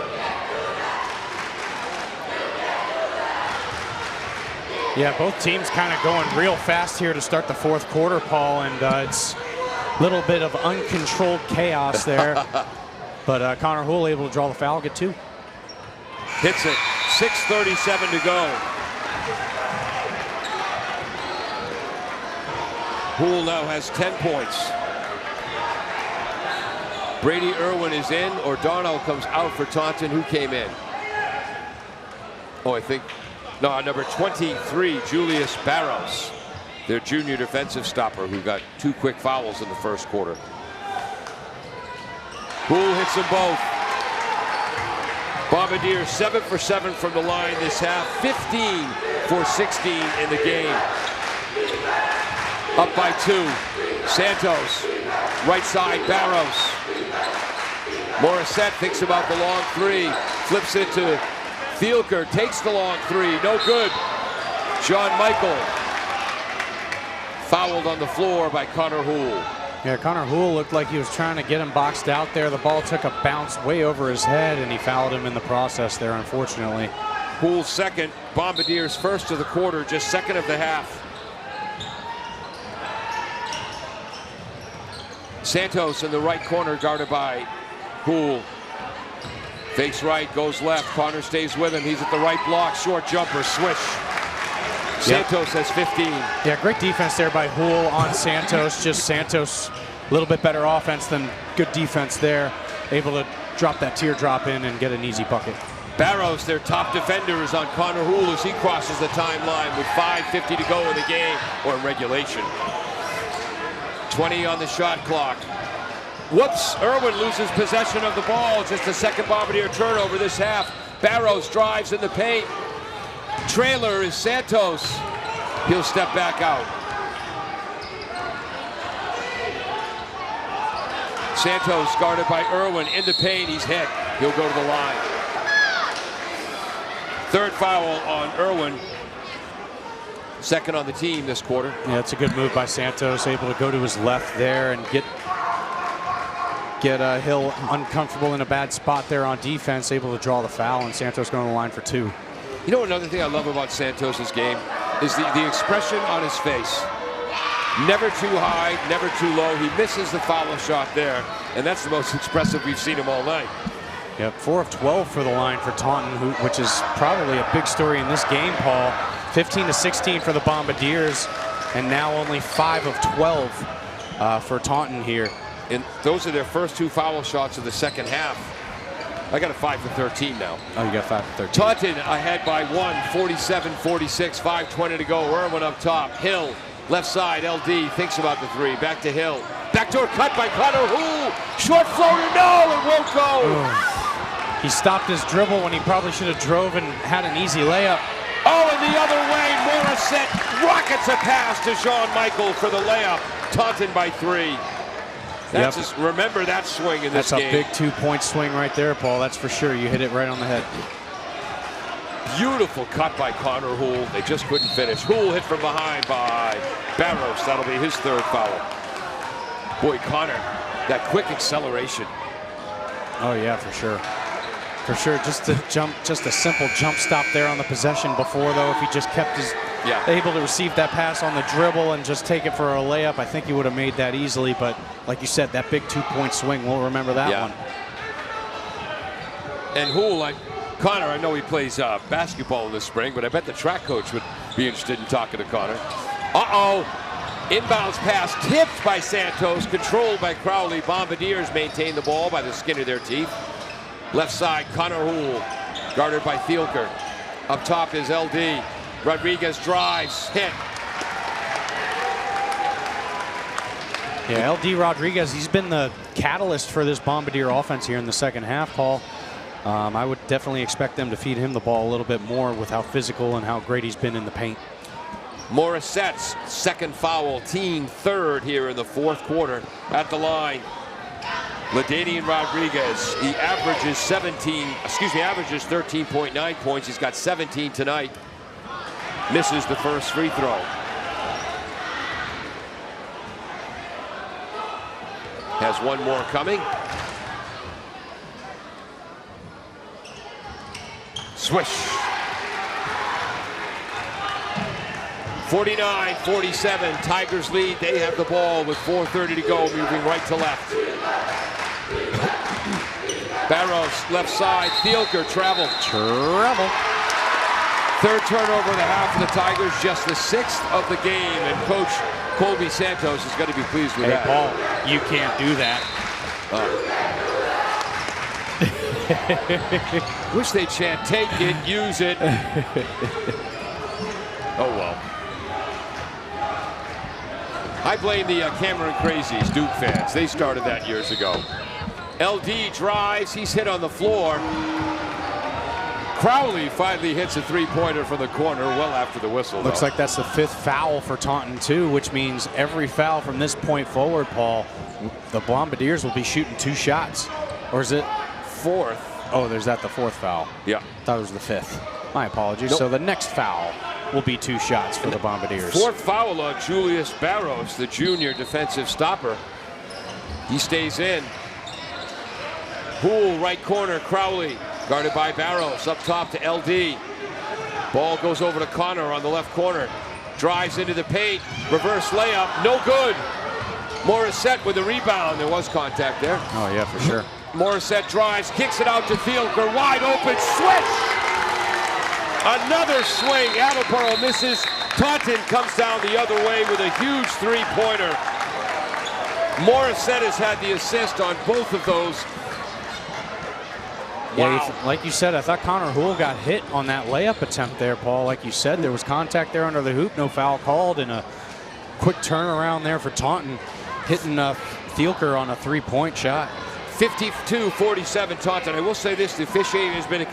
Yeah, both teams kind of going real fast here to start the fourth quarter, Paul, and it's a little bit of uncontrolled chaos there. But Connor Houle able to draw the foul, get 2. Hits it, 6:37 to go. Houle now has 10 points. Brady Irwin is in. Adorno comes out for Taunton. Who came in? Oh, number 23, Julius Barros. their junior defensive stopper, who got 2 quick fouls in the first quarter. Poole hits them both. Bombardiers 7 for 7 from the line this half, 15 for 16 in the game. Up by 2. Santos, right side, Barros. Morissette thinks about the long 3, flips it to Thielker, takes the long 3, no good. John Michael fouled on the floor by Connor Houle. Yeah, Connor Houle looked like he was trying to get him boxed out there. The ball took a bounce way over his head, and he fouled him in the process there, unfortunately. Houle's second, Bombardiers first of the quarter, just second of the half. Santos in the right corner, guarded by Houle. Fakes right, goes left. Connor stays with him. He's at the right block. Short jumper, swish. Santos has 15. Yeah, great defense there by Houle on Santos. Just Santos, a little bit better offense than good defense there. Able to drop that teardrop in and get an easy bucket. Barros, their top defender, is on Connor Houle as he crosses the timeline with 5:50 to go in the game, or in regulation. 20 on the shot clock. Whoops, Irwin loses possession of the ball. Just a second Bombardier turnover this half. Barros drives in the paint. Trailer is Santos. He'll step back out. Santos guarded by Irwin in the paint. He's hit. He'll go to the line. Third foul on Irwin. Second on the team this quarter. Yeah, it's a good move by Santos. Able to go to his left there and get Hill uncomfortable in a bad spot there on defense. Able to draw the foul, and Santos going to the line for 2. You know, another thing I love about Santos's game is the expression on his face. Never too high, never too low. He misses the foul shot there, and that's the most expressive we've seen him all night. Yep, 4 of 12 for the line for Taunton, which is probably a big story in this game, Paul. 15 to 16 for the Bombardiers, and now only 5 of 12 for Taunton here. And those are their first 2 foul shots of the second half. I got a 5 for 13 now. Oh, you got 5 for 13. Taunton ahead by 1, 47-46, 5:20 to go. Irwin up top. Hill, left side, LD thinks about the 3. Back to Hill. Backdoor cut by Connor Houle. Short floater, no, it won't go. Oh. He stopped his dribble when he probably should have drove and had an easy layup. Oh, and the other way, Morissette rockets a pass to Jean Michael for the layup. Taunton by 3. That's just, remember that swing in this game. That's a big 2-point swing right there, Paul. That's for sure. You hit it right on the head. Beautiful cut by Connor Houle. They just couldn't finish. Houle hit from behind by Barros. That'll be his 3rd foul. Boy, Connor, that quick acceleration. Oh, yeah, for sure. For sure, just a simple jump stop there on the possession before, though. If he just kept able to receive that pass on the dribble and just take it for a layup, I think he would have made that easily. But like you said, that big 2-point swing, we'll remember that one. And Houle, Connor, I know he plays basketball in the spring, but I bet the track coach would be interested in talking to Connor. Uh-oh. Inbounds pass tipped by Santos, controlled by Crowley. Bombardiers maintain the ball by the skin of their teeth. Left side, Connor Houle, guarded by Thielker. Up top is LD. Rodriguez drives, hit. Yeah, LD Rodriguez, he's been the catalyst for this Bombardier offense here in the second half, Paul. I would definitely expect them to feed him the ball a little bit more with how physical and how great he's been in the paint. Morissette's second foul, team 3rd here in the 4th quarter at the line. LaDainian Rodriguez, he averages 13.9 points. He's got 17 tonight. Misses the first free throw. Has one more coming. Swish. 49-47, Tigers lead. They have the ball with 4:30 to go, moving right to left. Barros, left side. Thielker, travel. Third turnover of the half for the Tigers, just the 6th of the game, and Coach Colby Santos is going to be pleased with that. Hey, Paul, you can't do that. Wish they'd chant, take it, use it. Oh, well. I blame the Cameron Crazies, Duke fans. They started that years ago. LD drives. He's hit on the floor. Crowley finally hits a three-pointer from the corner well after the whistle. Looks like that's the 5th foul for Taunton, too, which means every foul from this point forward, Paul, the Bombardiers will be shooting 2 shots. Or is it 4th? Oh, there's that, the 4th foul. Yeah. Thought it was the 5th. My apologies. Nope. So the next foul will be 2 shots for the Bombardiers. 4th foul on Julius Barros, the junior defensive stopper. He stays in. Poole, right corner, Crowley. Guarded by Barros, up top to LD. Ball goes over to Connor on the left corner. Drives into the paint, reverse layup, no good. Morissette with the rebound. There was contact there. Oh, yeah, for sure. Morissette drives, kicks it out to Fielker, wide open, swish! Another swing, Attleboro misses. Taunton comes down the other way with a huge three-pointer. Morissette has had the assist on both of those. Yeah, Wow. like you said, I thought Connor Houle got hit on that layup attempt there, Paul. Like you said, there was contact there under the hoop, no foul called, and a quick turnaround there for Taunton, hitting Thielker on a 3-point shot. 52-47 Taunton. I will say this, the officiating has been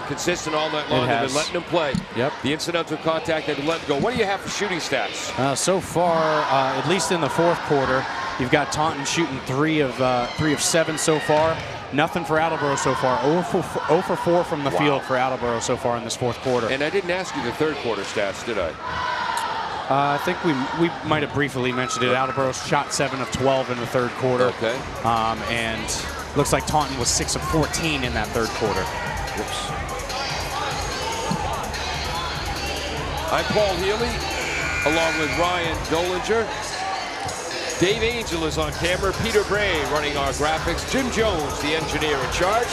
consistent all night long. They've been letting them play. Yep. The incidental contact, they've been letting go. What do you have for shooting stats? So far, at least in the 4th quarter, you've got Taunton shooting 3 of 7 so far. Nothing for Attleboro so far. 0 for 4 from the field for Attleboro so far in this 4th quarter. And I didn't ask you the 3rd quarter stats, did I? I think we might have briefly mentioned it. Attleboro shot 7 of 12 in the 3rd quarter. Okay. And looks like Taunton was 6 of 14 in that 3rd quarter. Whoops. I'm Paul Healy, along with Ryan Dolinger. Dave Angel is on camera. Peter Bray running our graphics. Jim Jones, the engineer in charge.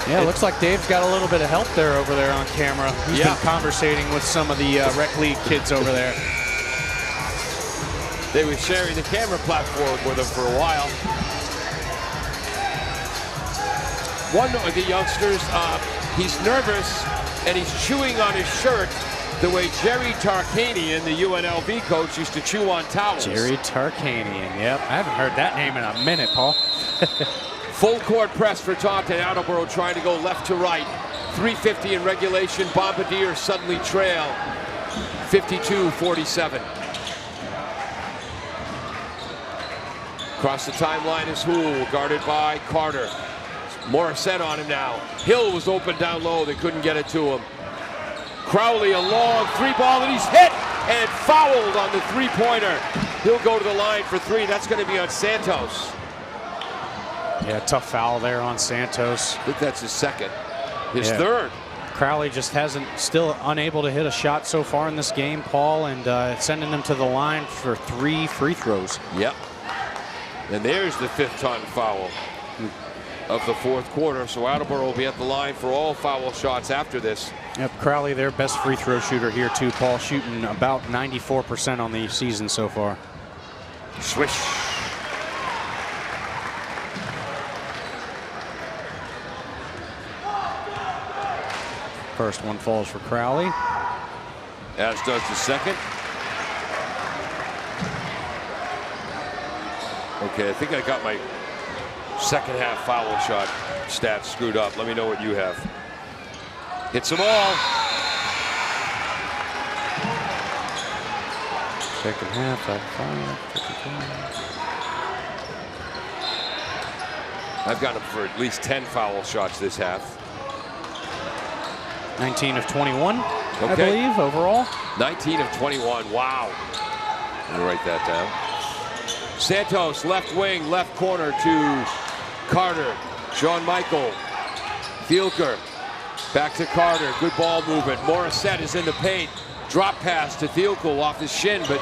Yeah, looks like Dave's got a little bit of help there over there on camera. He's been conversating with some of the rec league kids over there. They were sharing the camera platform with them for a while. One of the youngsters, he's nervous and he's chewing on his shirt the way Jerry Tarkanian, the UNLV coach, used to chew on towels. Jerry Tarkanian, yep. I haven't heard that name in a minute, Paul. Full court press for Taunton. Attleboro trying to go left to right. 3:50 in regulation. Bombardiers suddenly trail 52-47. Across the timeline is Houle, guarded by Carter. Morissette on him now. Hill was open down low. They couldn't get it to him. Crowley, a long 3-ball, and he's hit and fouled on the 3-pointer. He'll go to the line for 3. That's going to be on Santos. Yeah, tough foul there on Santos. I think that's his 2nd. His 3rd. Crowley just still unable to hit a shot so far in this game, Paul, and sending them to the line for 3 free throws. Yep. And there's the 5th Taunton foul of the 4th quarter. So Attleboro will be at the line for all foul shots after this. Yep, Crowley, their best free throw shooter here too, Paul, shooting about 94% on the season so far. Swish. First one falls for Crowley. As does the 2nd. Okay, I think I got my 2nd half foul shot stats screwed up. Let me know what you have. Hits them all. Second half, 5. I've got him for at least 10 foul shots this half. 19 of 21, okay. I believe, overall. 19 of 21, wow. Let me write that down. Santos, left wing, left corner to Carter. Sean Michael. Fielker. Back to Carter. Good ball movement. Morissette is in the paint. Drop pass to Thielkel off his shin, but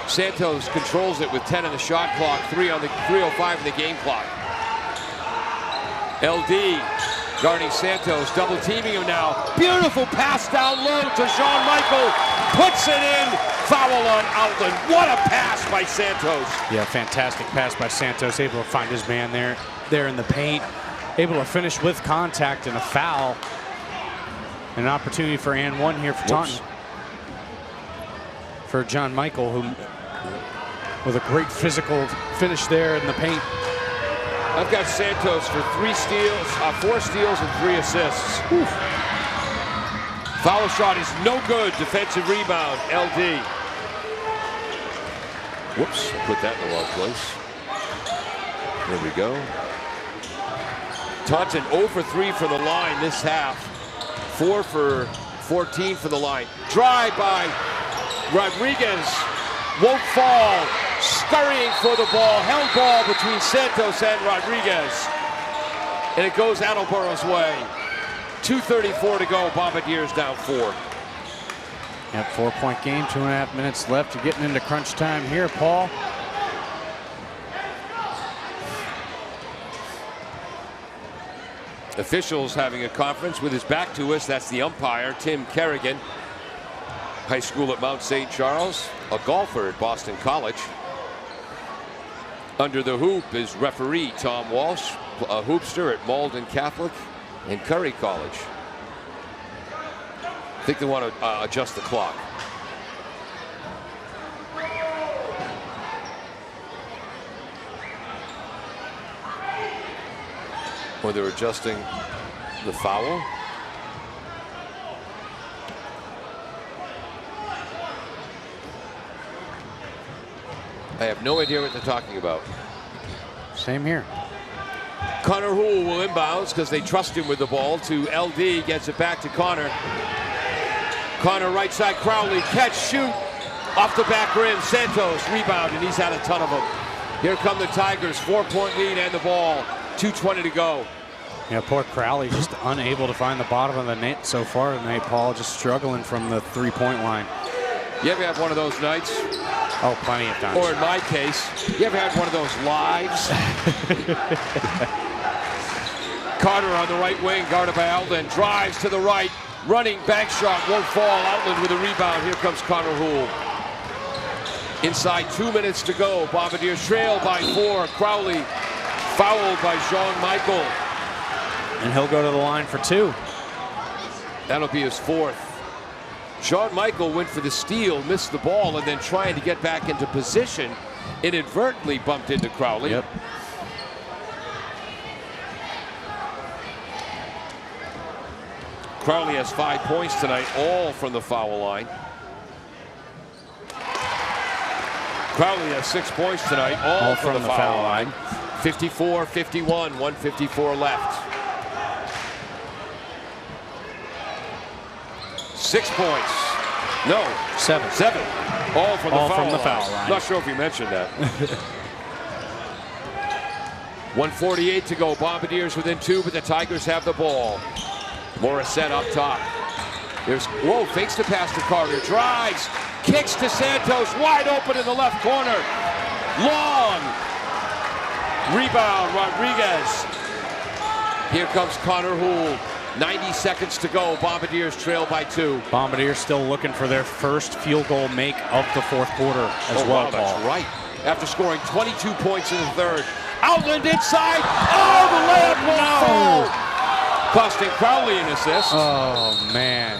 Santos controls it with 10 on the shot clock, 3 on the 3:05 in the game clock. LD guarding Santos, double teaming him now. Beautiful pass down low to Sean Michael. Puts it in. Foul on Outland. What a pass by Santos. Yeah, fantastic pass by Santos. Able to find his man there in the paint. Able to finish with contact and a foul. An opportunity for and one here for Taunton. For John Michael, who with a great physical finish there in the paint. I've got Santos for 4 steals and 3 assists. Oof. Foul shot is no good. Defensive rebound, LD. Whoops, put that in the wrong place. There we go. Taunton 0 for 3 from the line this half. 4 for 14 for the line. Drive by Rodriguez. Won't fall. Scurrying for the ball. Held ball between Santos and Rodriguez. And it goes Attleboro's way. 2:34 to go. Bombardiers down 4. Yep, 4-point game, 2.5 minutes left. You're getting into crunch time here, Paul. Officials having a conference with his back to us. That's the umpire, Tim Kerrigan. High school at Mount St. Charles, a golfer at Boston College. Under the hoop is referee Tom Walsh, a hoopster at Malden Catholic and Curry College. I think they want to adjust the clock. Or they're adjusting the foul. I have no idea what they're talking about. Same here. Connor Houle will inbounds because they trust him with the ball to LD. Gets it back to Connor. Connor right side, Crowley, catch, shoot. Off the back rim, Santos rebound, and he's had a ton of them. Here come the Tigers, 4-point lead and the ball. 2:20 to go. Yeah, poor Crowley just unable to find the bottom of the net so far tonight, Paul. Just struggling from the 3-point line. You ever have one of those nights? Oh, plenty of times. Or in my case, you ever had one of those lives? Carter on the right wing, guarded by Alden, drives to the right, running bank shot, won't fall. Outland with a rebound. Here comes Connor Houle. Inside 2 minutes to go. Bombardiers trail by 4. Crowley fouled by Jean Michael. And he'll go to the line for 2. That'll be his 4th. Shawn Michael went for the steal, missed the ball, and then trying to get back into position, inadvertently bumped into Crowley. Yep. Crowley has 5 points tonight, all from the foul line. Crowley has 6 points tonight, all from the foul line. 54-51, 1:54 left. 6 points. No. 7. 7. All from the foul line. Not sure if you mentioned that. 1:48 to go. Bombardiers within 2, but the Tigers have the ball. Morissette up top. There's, whoa, fakes the pass to Carter. Drives. Kicks to Santos. Wide open in the left corner. Long. Rebound, Rodriguez. Here comes Connor Houle. 90 seconds to go. Bombardiers trail by 2. Bombardiers still looking for their first field goal make of the 4th quarter as well, wow, Paul. that's right. After scoring 22 points in the 3rd. Outland inside. Oh, the layup won't fall. Costing Crowley an assist. Oh, man.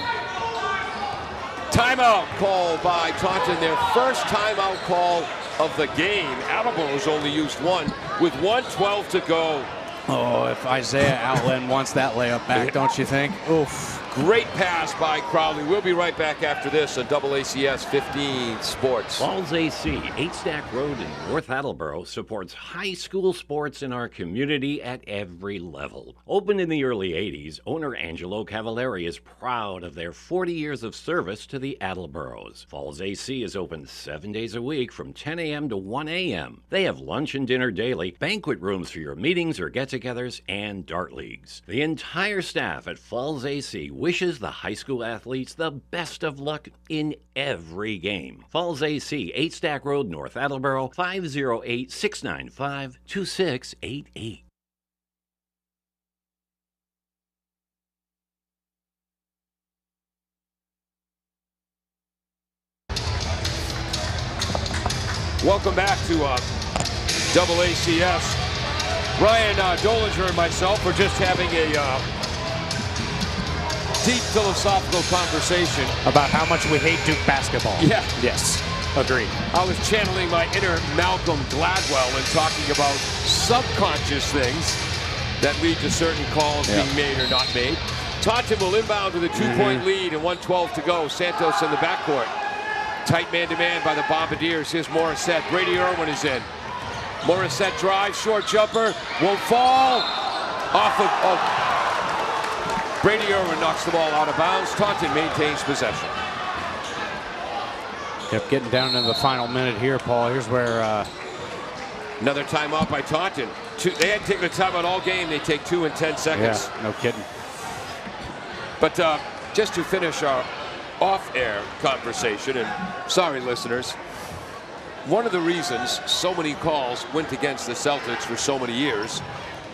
Timeout call by Taunton. Their first timeout call of the game. Attleboro's only used 1 with 1:12 to go. Oh, if Isaiah Outland wants that layup back, don't you think? Oof. Great pass by Crowley. We'll be right back after this on AACS 15 Sports. Falls AC, 8 Stack Road in North Attleboro, supports high school sports in our community at every level. Opened in the early 80s, owner Angelo Cavallari is proud of their 40 years of service to the Attleboros. Falls AC is open 7 days a week from 10 a.m. to 1 a.m. They have lunch and dinner daily, banquet rooms for your meetings or get-togethers, and dart leagues. The entire staff at Falls AC wishes the high school athletes the best of luck in every game. Falls AC, 8 Stack Road, North Attleboro, 508-695-2688. Welcome back to AACS. Brian Dolinger and myself were just having a deep philosophical conversation about how much we hate Duke basketball. Yeah. Yes. Agreed. I was channeling my inner Malcolm Gladwell and talking about subconscious things that lead to certain calls being made or not made. Taunton will inbound with a 2-point lead and 1:12 to go. Santos in the backcourt. Tight man-to-man by the Bombardiers. Here's Morissette. Brady Irwin is in. Morissette drives, short jumper, won't fall. Off of, Brady Irwin knocks the ball out of bounds. Taunton maintains possession. Yep, getting down to the final minute here, Paul. Here's where... Another timeout by Taunton. They hadn't taken a timeout all game. They take 2 in 10 seconds. Yeah, no kidding. But just to finish our off-air conversation, and sorry, listeners, one of the reasons so many calls went against the Celtics for so many years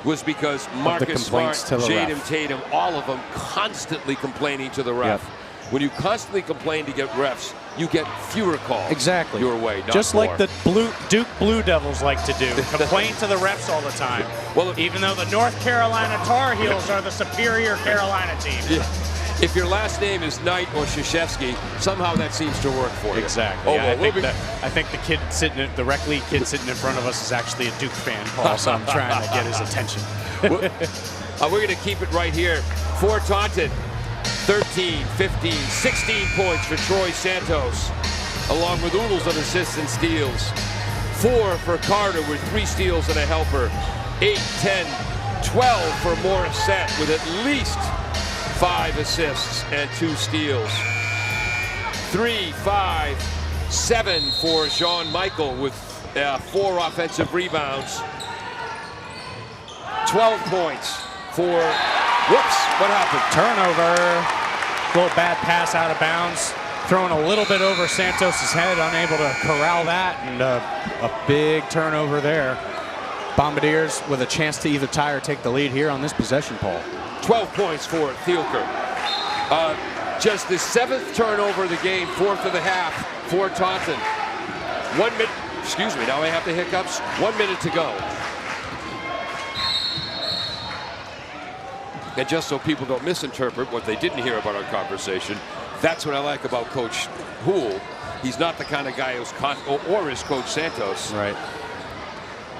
was because Marcus Smart, Jaden Tatum, all of them constantly complaining to the ref. Yep. When you constantly complain to get refs, you get fewer calls exactly your way, not just more. like the Duke Blue Devils like to do. Complain to the refs all the time. Well, even though the North Carolina Tar Heels are the superior Carolina team. Yeah. If your last name is Knight or Krzyzewski, somehow that seems to work for you. Exactly. Yeah, I think the kid the rec league kid sitting in front of us is actually a Duke fan, Paul, so I'm trying to get his attention. We're going to keep it right here. For Taunton, 13, 15, 16 points for Troy Santos, along with oodles of assists and steals. 4 for Carter with 3 steals and a helper. 8, 10, 12 for Morissette with at least 5 assists and 2 steals. 3, 5, 7 for Jean Michael with 4 offensive rebounds. 12 points for, whoops, what happened? Turnover, little bad pass out of bounds. Throwing a little bit over Santos's head, unable to corral that, and a big turnover there. Bombardiers with a chance to either tie or take the lead here on this possession, Paul. 12 points for Thielker. Just the 7th turnover of the game, 4th of the half for Taunton. 1 minute, excuse me, now I have the hiccups. 1 minute to go. And just so people don't misinterpret what they didn't hear about our conversation, that's what I like about Coach Houle. He's not the kind of guy who's, or is Coach Santos. Right.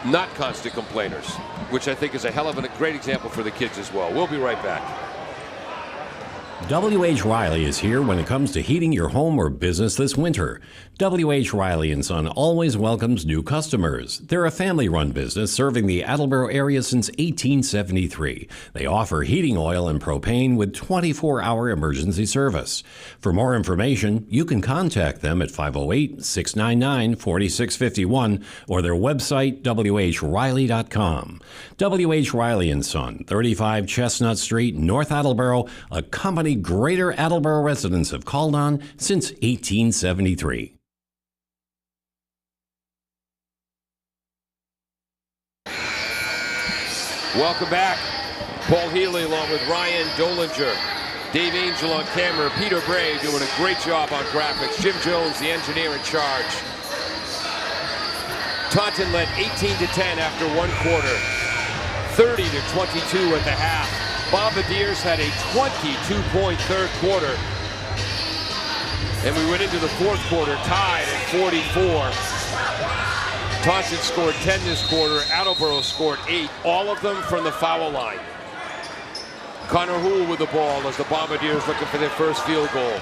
Not constant complainers, which I think is a hell of a great example for the kids as well. We'll be right back. W.H. Riley is here when it comes to heating your home or business this winter. W.H. Riley & Son always welcomes new customers. They're a family-run business serving the Attleboro area since 1873. They offer heating oil and propane with 24-hour emergency service. For more information, you can contact them at 508-699-4651 or their website, whriley.com. W.H. Riley & Son, 35 Chestnut Street, North Attleboro, a company Greater Attleboro residents have called on since 1873. Welcome back. Paul Healy along with Ryan Dolinger, Dave Angel on camera, Peter Bray doing a great job on graphics, Jim Jones, the engineer in charge. Taunton led 18-10 after 1 quarter, 30-22 at the half. Bombardiers had a 22-point third quarter. And we went into the 4th quarter tied at 44. Taunton scored 10 this quarter. Attleboro scored 8, all of them from the foul line. Connor Houle with the ball as the Bombardiers looking for their first field goal.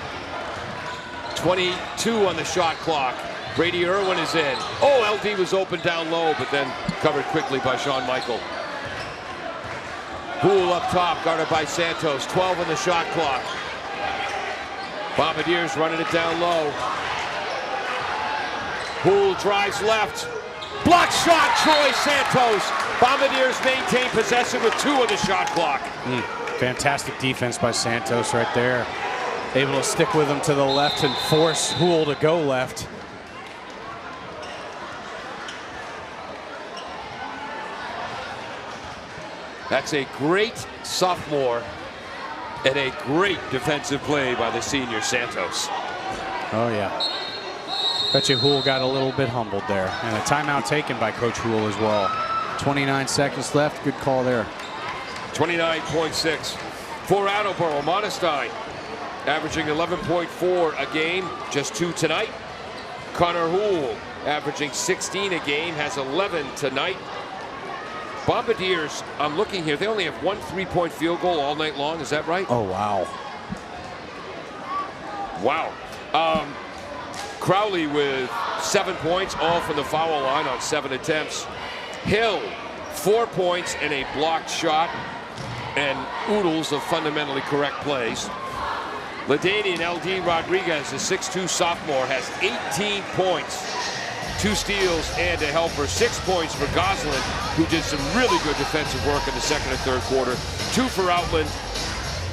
22 on the shot clock. Brady Irwin is in. Oh, LD was open down low, but then covered quickly by Sean Michael. Houle up top, guarded by Santos. 12 on the shot clock. Bombardiers running it down low. Houle drives left. Block shot, Troy Santos. Bombardiers maintain possession with 2 on the shot clock. Fantastic defense by Santos right there. Able to stick with him to the left and force Houle to go left. That's a great sophomore and a great defensive play by the senior Santos. Oh, yeah. Bet you Houle got a little bit humbled there. And a timeout taken by Coach Houle as well. 29 seconds left. Good call there. 29.6 for Attleboro. Modestine averaging 11.4 a game, just 2 tonight. Connor Houle, averaging 16 a game, has 11 tonight. Bombardiers, I'm looking here, they only have 1 3-point field goal all night long. Is that right? Oh, wow. Wow. Crowley with 7 points, all from the foul line on 7 attempts. Hill, 4 points and a blocked shot, and oodles of fundamentally correct plays. LaDainian LD Rodriguez, a 6'2 sophomore, has 18 points, 2 steals and a helper. 6 points for Goslin, who did some really good defensive work in the second and third quarter. 2 for Outland,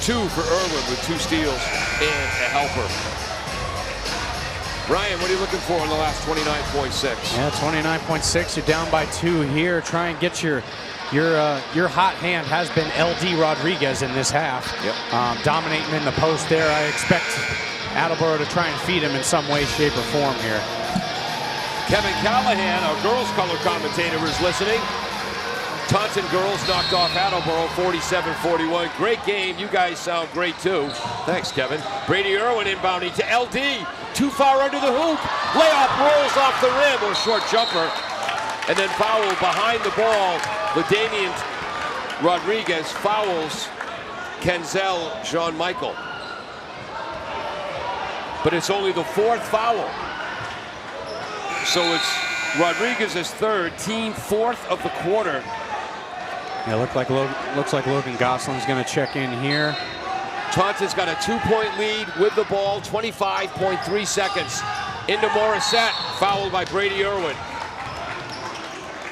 2 for Irwin with 2 steals and a helper. Ryan, what are you looking for in the last 29.6? Yeah, 29.6. You're down by 2 here. Try and get your hot hand has been LD Rodriguez in this half. Yep. Dominating in the post there. I expect Attleboro to try and feed him in some way, shape, or form here. Kevin Callahan, our girls color commentator, is listening. Taunton girls knocked off Attleboro 47-41. Great game. You guys sound great too. Thanks, Kevin. Brady Irwin inbounding to LD. Too far under the hoop. Layup rolls off the rim, or short jumper. And then foul behind the ball. LaDainian Rodriguez fouls Kenzel Jean-Michael. But it's only the 4th foul. So it's Rodriguez's 3rd, team 4th of the quarter. Yeah, looks like Logan Goslin's going to check in here. Taunton's got a 2-point lead with the ball, 25.3 seconds. Into Morissette, fouled by Brady Irwin.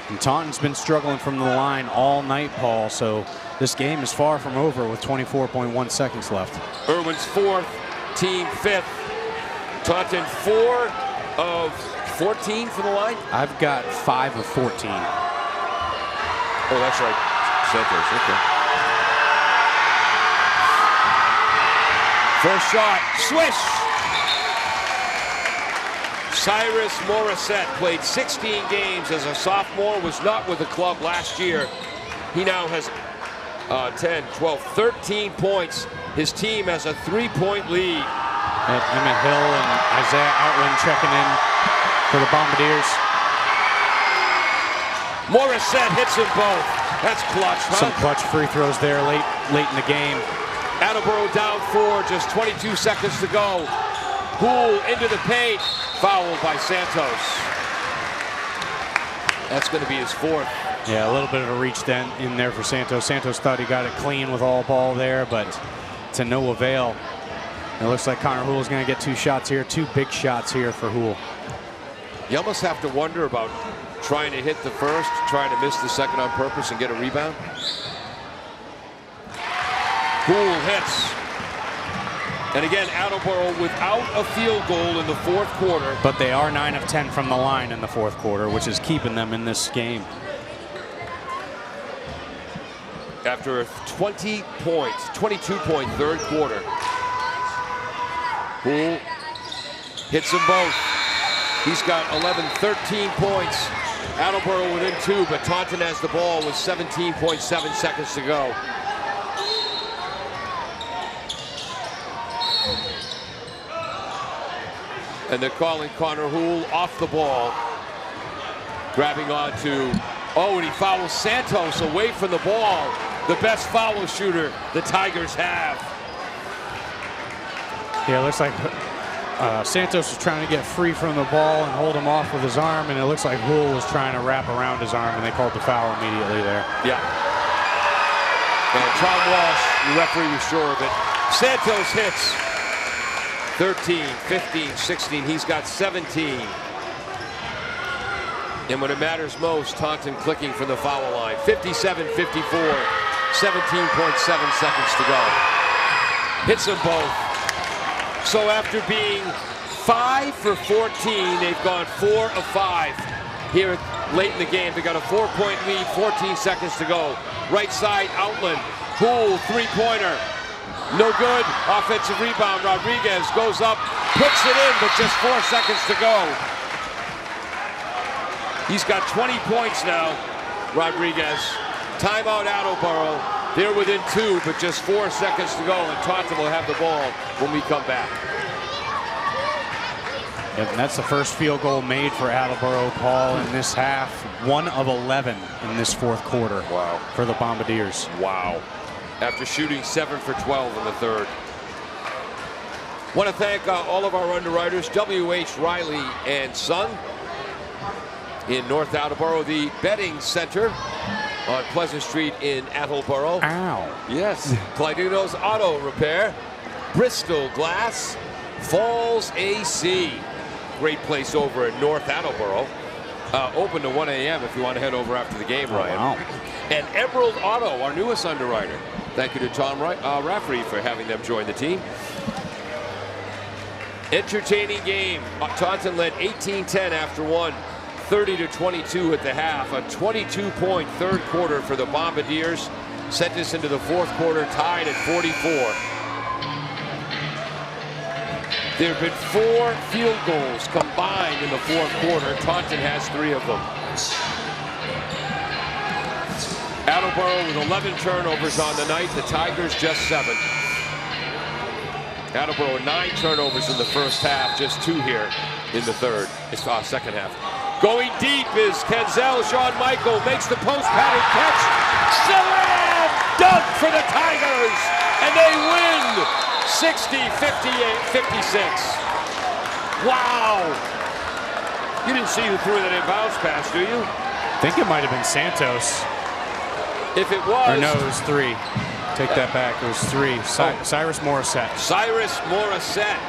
And Taunton's been struggling from the line all night, Paul, so this game is far from over with 24.1 seconds left. Irwin's 4th, team 5th. Taunton 4 of 14 from the line? I've got 5 of 14. Oh, that's right. Santos, okay. First shot, swish! Cyrus Morissette played 16 games as a sophomore, was not with the club last year. He now has 10, 12, 13 points. His team has a 3-point lead. Emmett Hill and Isaiah Outland checking in for the Bombardiers. Morissette hits them both. That's clutch, huh? Some clutch free throws there late in the game. Attleboro down 4, just 22 seconds to go. Houle into the paint, fouled by Santos. That's going to be his 4th. Yeah, a little bit of a reach then in there for Santos. Santos thought he got it clean with all ball there, but to no avail. It looks like Connor Houle's going to get 2 shots here, 2 big shots here for Houle. You almost have to wonder about trying to hit the first, trying to miss the second on purpose and get a rebound. Houle hits. And again, Attleboro without a field goal in the 4th quarter. But they are 9 of 10 from the line in the 4th quarter, which is keeping them in this game. After a 22-point 3rd quarter. Houle hits them both. He's got 11, 13 points. Attleboro within 2, but Taunton has the ball with 17.7 seconds to go. And they're calling Connor Houle off the ball. Grabbing onto, and he fouls Santos away from the ball. The best foul shooter the Tigers have. Yeah, it looks like Santos was trying to get free from the ball and hold him off with his arm, and it looks like Houle was trying to wrap around his arm, and they called the foul immediately there. Yeah. And Tom Walsh, the referee, was sure of it. Santos hits 13, 15, 16. He's got 17. And when it matters most, Taunton clicking from the foul line. 57-54, 17.7 seconds to go. Hits them both. So after being 5 for 14, they've gone 4 of 5 here late in the game. They got a 4-point lead, 14 seconds to go. Right side, Outland. Houle, 3-pointer. No good. Offensive rebound. Rodriguez goes up, puts it in, but just 4 seconds to go. He's got 20 points now, Rodriguez. Timeout Attleboro. They're within 2, but just 4 seconds to go, and Taunton will have the ball when we come back. Yep, and that's the first field goal made for Attleboro, Paul, in this half. 1 of 11 in this fourth quarter. Wow. For the Bombardiers. Wow. After shooting 7 for 12 in the third. Want to thank all of our underwriters, W.H. Riley and Son in North Attleboro, the betting center on Pleasant Street in Attleboro. Ow. Yes. Clyduno's Auto Repair, Bristol Glass, Falls AC. Great place over in North Attleboro. Open to 1 a.m. if you want to head over after the game, Ryan. Wow. And Emerald Auto, our newest underwriter. Thank you to Tom Rafferty for having them join the team. Entertaining game. Taunton led 18-10 after 1. 30-22 at the half. A 22-point third quarter for the Bombardiers. Sent us into the fourth quarter tied at 44. There have been 4 field goals combined in the fourth quarter. Taunton has 3 of them. Attleboro with 11 turnovers on the night. The Tigers just 7. Attleboro 9 turnovers in the first half, just 2 here in the second half. Going deep is Kenzel. Sean Michael makes the post pattern catch. Slam dunk for the Tigers, and they win 60-56. Wow. You didn't see who threw that inbounds pass, do you? I think it might have been Santos. If it was. Or no, it was 3. Take that back. It was 3. Cyrus Morissette. Cyrus Morissette.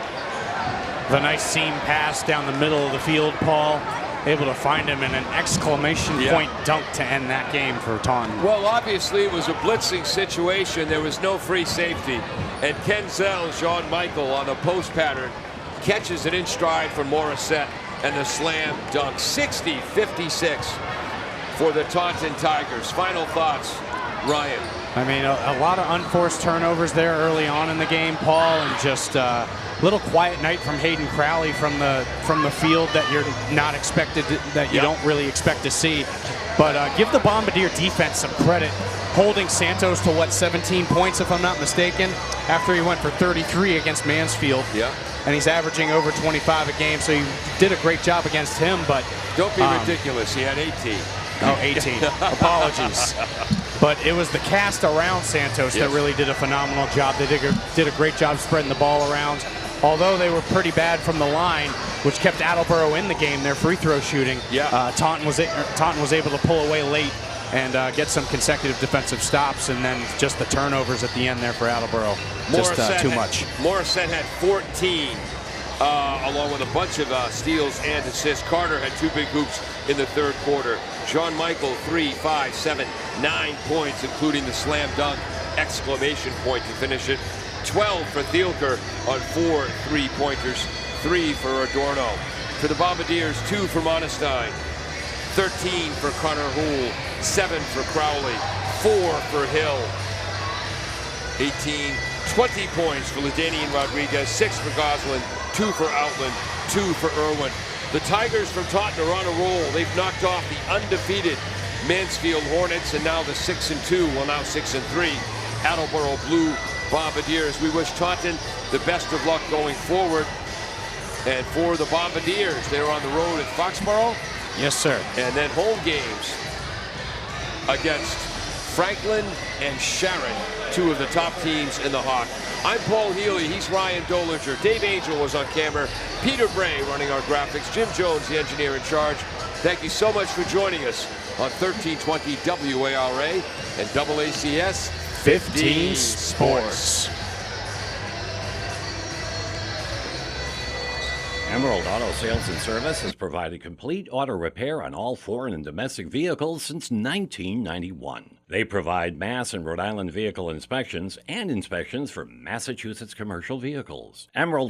The nice seam pass down the middle of the field, Paul. Able to find him in an exclamation point dunk to end that game for Taunton. Well, obviously it was a blitzing situation. There was no free safety. And Kenzel, Sean Michael on the post pattern, catches it in stride for Morissette and the slam dunk. 60-56 for the Taunton Tigers. Final thoughts, Ryan. I mean, a lot of unforced turnovers there early on in the game, Paul, and just a little quiet night from Hayden Crowley from the field that you're not expected to, that you don't really expect to see. But give the Bombardier defense some credit, holding Santos to 17 points if I'm not mistaken, after he went for 33 against Mansfield. Yeah. And he's averaging over 25 a game, so he did a great job against him. But don't be ridiculous. He had 18. Oh, 18. Apologies. But it was the cast around Santos that really did a phenomenal job. They did a great job spreading the ball around. Although they were pretty bad from the line, which kept Attleboro in the game, their free throw shooting. Taunton was able to pull away late and get some consecutive defensive stops, and then just the turnovers at the end there for Attleboro. Just too much. Morissette had 14, along with a bunch of steals and assists. Carter had 2 big hoops in the third quarter. Sean Michael, 3, 5, 7, 9 points, including the slam dunk exclamation point to finish it. 12 for Thielker on 4 3-pointers, 3 for Adorno. For the Bombardiers, 2 for Monestein, 13 for Connor Houle, 7 for Crowley, 4 for Hill. 20 points for Ladanian Rodriguez, 6 for Goslin, 2 for Outland, 2 for Irwin. The Tigers from Taunton are on a roll. They've knocked off the undefeated Mansfield Hornets, and now the 6-2, well now 6-3, Attleboro Blue Bombardiers. We wish Taunton the best of luck going forward. And for the Bombardiers, they're on the road at Foxborough. Yes, sir. And then home games against Franklin and Sharon, 2 of the top teams in the Hawk. I'm Paul Healy. He's Ryan Dolinger. Dave Angel was on camera. Peter Bray running our graphics. Jim Jones, the engineer in charge. Thank you so much for joining us on 1320 WARA and AACS 15 Sports. Emerald Auto Sales and Service has provided complete auto repair on all foreign and domestic vehicles since 1991. They provide Mass and Rhode Island vehicle inspections and inspections for Massachusetts commercial vehicles. Emerald